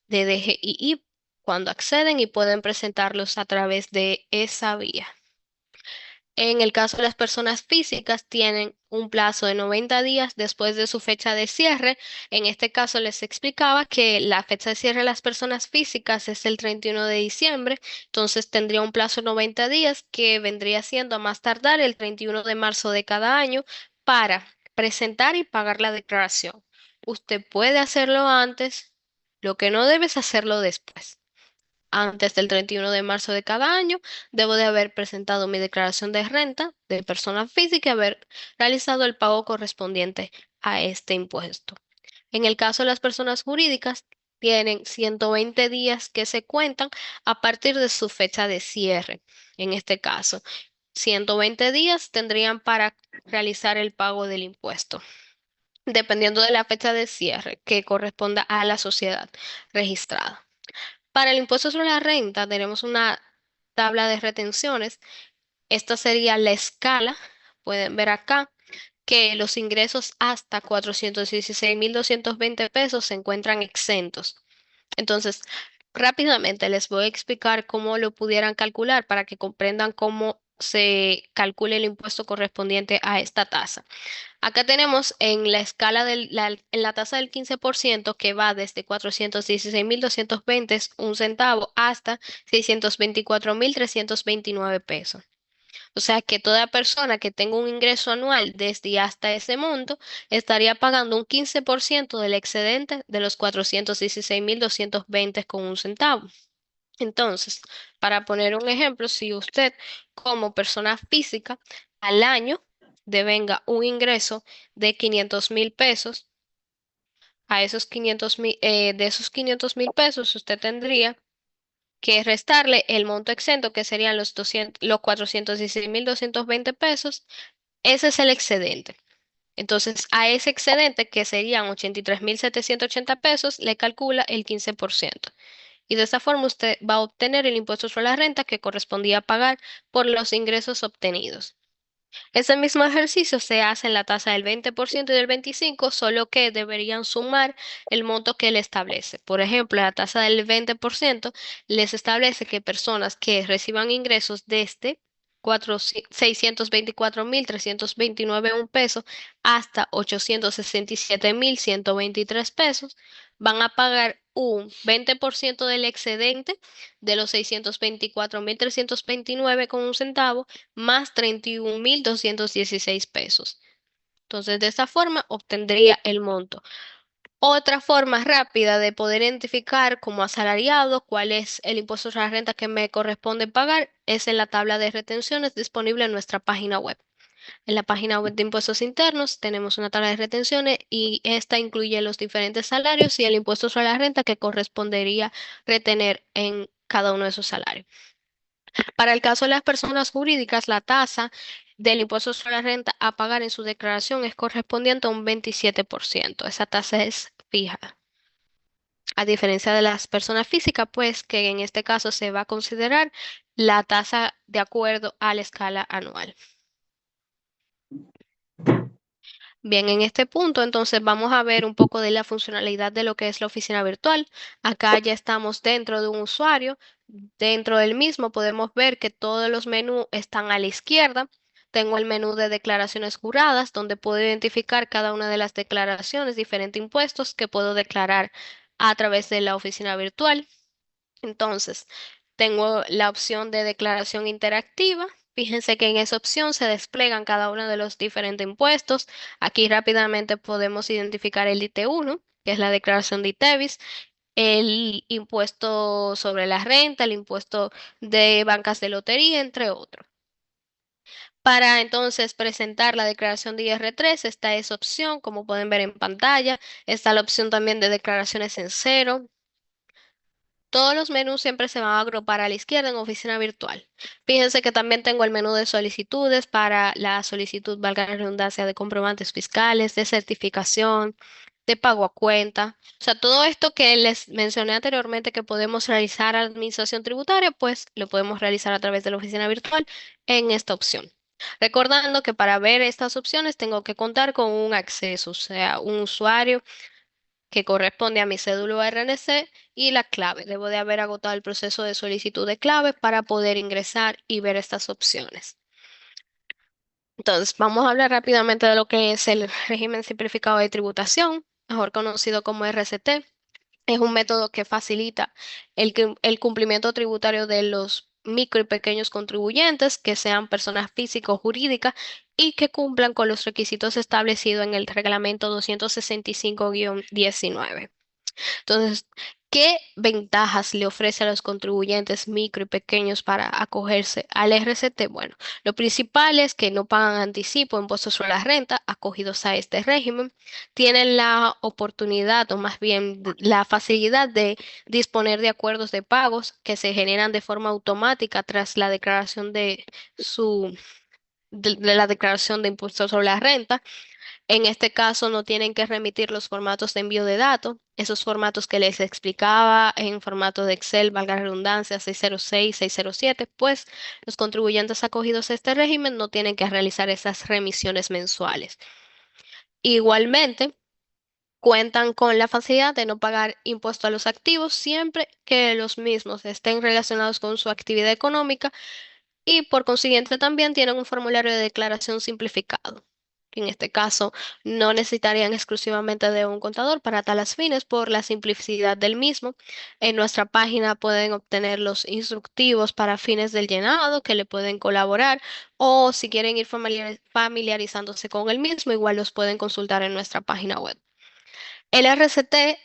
de DGII cuando acceden y pueden presentarlos a través de esa vía. En el caso de las personas físicas, tienen un plazo de 90 días después de su fecha de cierre. En este caso, les explicaba que la fecha de cierre de las personas físicas es el 31 de diciembre, entonces tendría un plazo de 90 días que vendría siendo a más tardar el 31 de marzo de cada año para presentar y pagar la declaración. Usted puede hacerlo antes, lo que no debe es hacerlo después. Antes del 31 de marzo de cada año, debo de haber presentado mi declaración de renta de persona física y haber realizado el pago correspondiente a este impuesto. En el caso de las personas jurídicas, tienen 120 días que se cuentan a partir de su fecha de cierre. En este caso, 120 días tendrían para realizar el pago del impuesto, dependiendo de la fecha de cierre que corresponda a la sociedad registrada. Para el impuesto sobre la renta tenemos una tabla de retenciones. Esta sería la escala. Pueden ver acá que los ingresos hasta 416.220 pesos se encuentran exentos. Entonces, rápidamente les voy a explicar cómo lo pudieran calcular para que comprendan cómo se calcula el impuesto correspondiente a esta tasa. Acá tenemos en la escala en la tasa del 15% que va desde 416.220 un centavo hasta 624.329 pesos. O sea que toda persona que tenga un ingreso anual desde y hasta ese monto estaría pagando un 15% del excedente de los 416.220 con un centavo. Entonces, para poner un ejemplo, si usted como persona física al año devenga un ingreso de 500.000 pesos, a esos 500.000, de esos 500.000 pesos usted tendría que restarle el monto exento, que serían los 416.220 pesos. Ese es el excedente. Entonces, a ese excedente, que serían 83.780 pesos, le calcula el 15%. Y de esta forma usted va a obtener el impuesto sobre la renta que correspondía pagar por los ingresos obtenidos. Ese mismo ejercicio se hace en la tasa del 20% y del 25%, solo que deberían sumar el monto que le establece. Por ejemplo, la tasa del 20% les establece que personas que reciban ingresos desde 624.329 pesos hasta 867.123 pesos van a pagar un 20% del excedente de los 624.329,1 centavos más 31.216 pesos. Entonces, de esta forma obtendría el monto. Otra forma rápida de poder identificar como asalariado cuál es el impuesto sobre la renta que me corresponde pagar es en la tabla de retenciones disponible en nuestra página web. En la página web de impuestos internos tenemos una tabla de retenciones y esta incluye los diferentes salarios y el impuesto sobre la renta que correspondería retener en cada uno de esos salarios. Para el caso de las personas jurídicas, la tasa del impuesto sobre la renta a pagar en su declaración es correspondiente a un 27%. Esa tasa es fija. A diferencia de las personas físicas, pues que en este caso se va a considerar la tasa de acuerdo a la escala anual. Bien, en este punto entonces vamos a ver un poco de la funcionalidad de lo que es la oficina virtual. Acá ya estamos dentro de un usuario. Dentro del mismo podemos ver que todos los menús están a la izquierda. Tengo el menú de declaraciones juradas, donde puedo identificar cada una de las declaraciones, diferentes impuestos que puedo declarar a través de la oficina virtual. Entonces, tengo la opción de declaración interactiva. Fíjense que en esa opción se desplegan cada uno de los diferentes impuestos. Aquí rápidamente podemos identificar el IT1, que es la declaración de ITEVIS, el impuesto sobre la renta, el impuesto de bancas de lotería, entre otros. Para entonces presentar la declaración de IR3 está esa opción, como pueden ver en pantalla. Está la opción también de declaraciones en cero. Todos los menús siempre se van a agrupar a la izquierda en oficina virtual. Fíjense que también tengo el menú de solicitudes para la solicitud, valga la redundancia, de comprobantes fiscales, de certificación, de pago a cuenta. O sea, todo esto que les mencioné anteriormente que podemos realizar a la administración tributaria, pues lo podemos realizar a través de la oficina virtual en esta opción. Recordando que para ver estas opciones tengo que contar con un acceso, o sea, un usuario que corresponde a mi cédula o RNC y la clave. Debo de haber agotado el proceso de solicitud de clave para poder ingresar y ver estas opciones. Entonces, vamos a hablar rápidamente de lo que es el régimen simplificado de tributación, mejor conocido como RCT. Es un método que facilita el cumplimiento tributario de los micro y pequeños contribuyentes, que sean personas físicas o jurídicas y que cumplan con los requisitos establecidos en el reglamento 265-19. Entonces, ¿qué ventajas le ofrece a los contribuyentes micro y pequeños para acogerse al RCT? Bueno, lo principal es que no pagan anticipo, impuestos sobre la renta, acogidos a este régimen. Tienen la oportunidad, o más bien la facilidad de disponer de acuerdos de pagos que se generan de forma automática tras la declaración de la declaración de impuestos sobre la renta. En este caso no tienen que remitir los formatos de envío de datos, esos formatos que les explicaba en formato de Excel, valga la redundancia, 606, 607, pues los contribuyentes acogidos a este régimen no tienen que realizar esas remisiones mensuales. Igualmente, cuentan con la facilidad de no pagar impuesto a los activos siempre que los mismos estén relacionados con su actividad económica y por consiguiente también tienen un formulario de declaración simplificado, que en este caso no necesitarían exclusivamente de un contador para tales fines por la simplicidad del mismo. En nuestra página pueden obtener los instructivos para fines del llenado que le pueden colaborar o si quieren ir familiarizándose con el mismo, igual los pueden consultar en nuestra página web. El RCT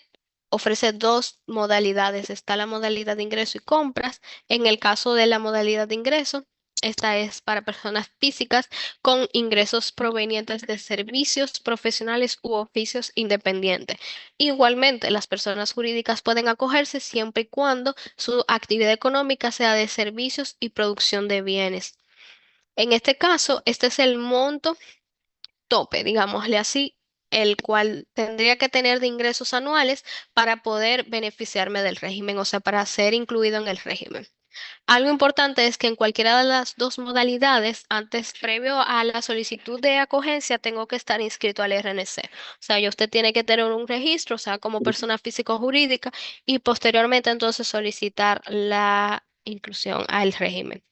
ofrece dos modalidades. Está la modalidad de ingreso y compras. En el caso de la modalidad de ingreso, esta es para personas físicas con ingresos provenientes de servicios profesionales u oficios independientes. Igualmente, las personas jurídicas pueden acogerse siempre y cuando su actividad económica sea de servicios y producción de bienes. En este caso, este es el monto tope, digámosle así, el cual tendría que tener de ingresos anuales para poder beneficiarme del régimen, o sea, para ser incluido en el régimen. Algo importante es que en cualquiera de las dos modalidades, antes, previo a la solicitud de acogencia, tengo que estar inscrito al RNC. O sea, ya usted tiene que tener un registro, o sea, como persona física o jurídica, y posteriormente entonces solicitar la inclusión al régimen.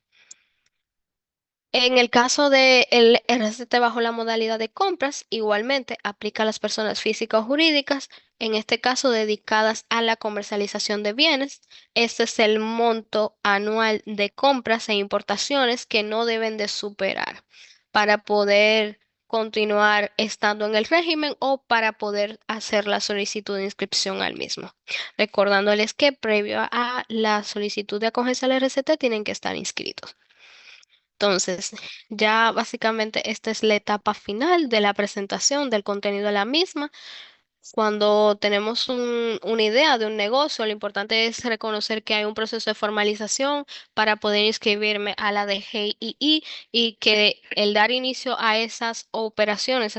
En el caso del RCT bajo la modalidad de compras, igualmente aplica a las personas físicas o jurídicas en este caso dedicadas a la comercialización de bienes. Este es el monto anual de compras e importaciones que no deben de superar para poder continuar estando en el régimen o para poder hacer la solicitud de inscripción al mismo. Recordándoles que previo a la solicitud de acogerse al RCT tienen que estar inscritos. Entonces, ya básicamente esta es la etapa final de la presentación del contenido de la misma. Cuando tenemos una idea de un negocio, lo importante es reconocer que hay un proceso de formalización para poder inscribirme a la DGII y que el dar inicio a esas operaciones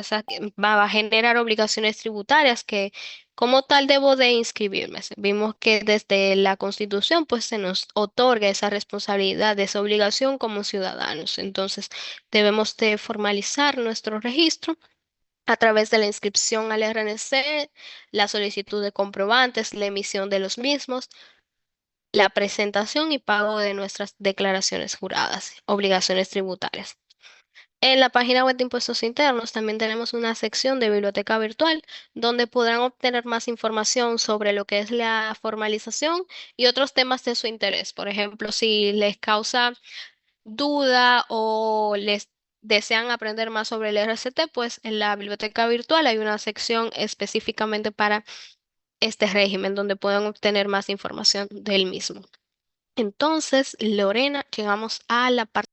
va a generar obligaciones tributarias que como tal debo de inscribirme. Vimos que desde la Constitución pues se nos otorga esa responsabilidad, esa obligación como ciudadanos. Entonces debemos de formalizar nuestro registro a través de la inscripción al RNC, la solicitud de comprobantes, la emisión de los mismos, la presentación y pago de nuestras declaraciones juradas, obligaciones tributarias. En la página web de Impuestos Internos también tenemos una sección de biblioteca virtual donde podrán obtener más información sobre lo que es la formalización y otros temas de su interés. Por ejemplo, si les causa duda o les desean aprender más sobre el RCT, pues en la biblioteca virtual hay una sección específicamente para este régimen donde pueden obtener más información del mismo. Entonces, Lorena, llegamos a la parte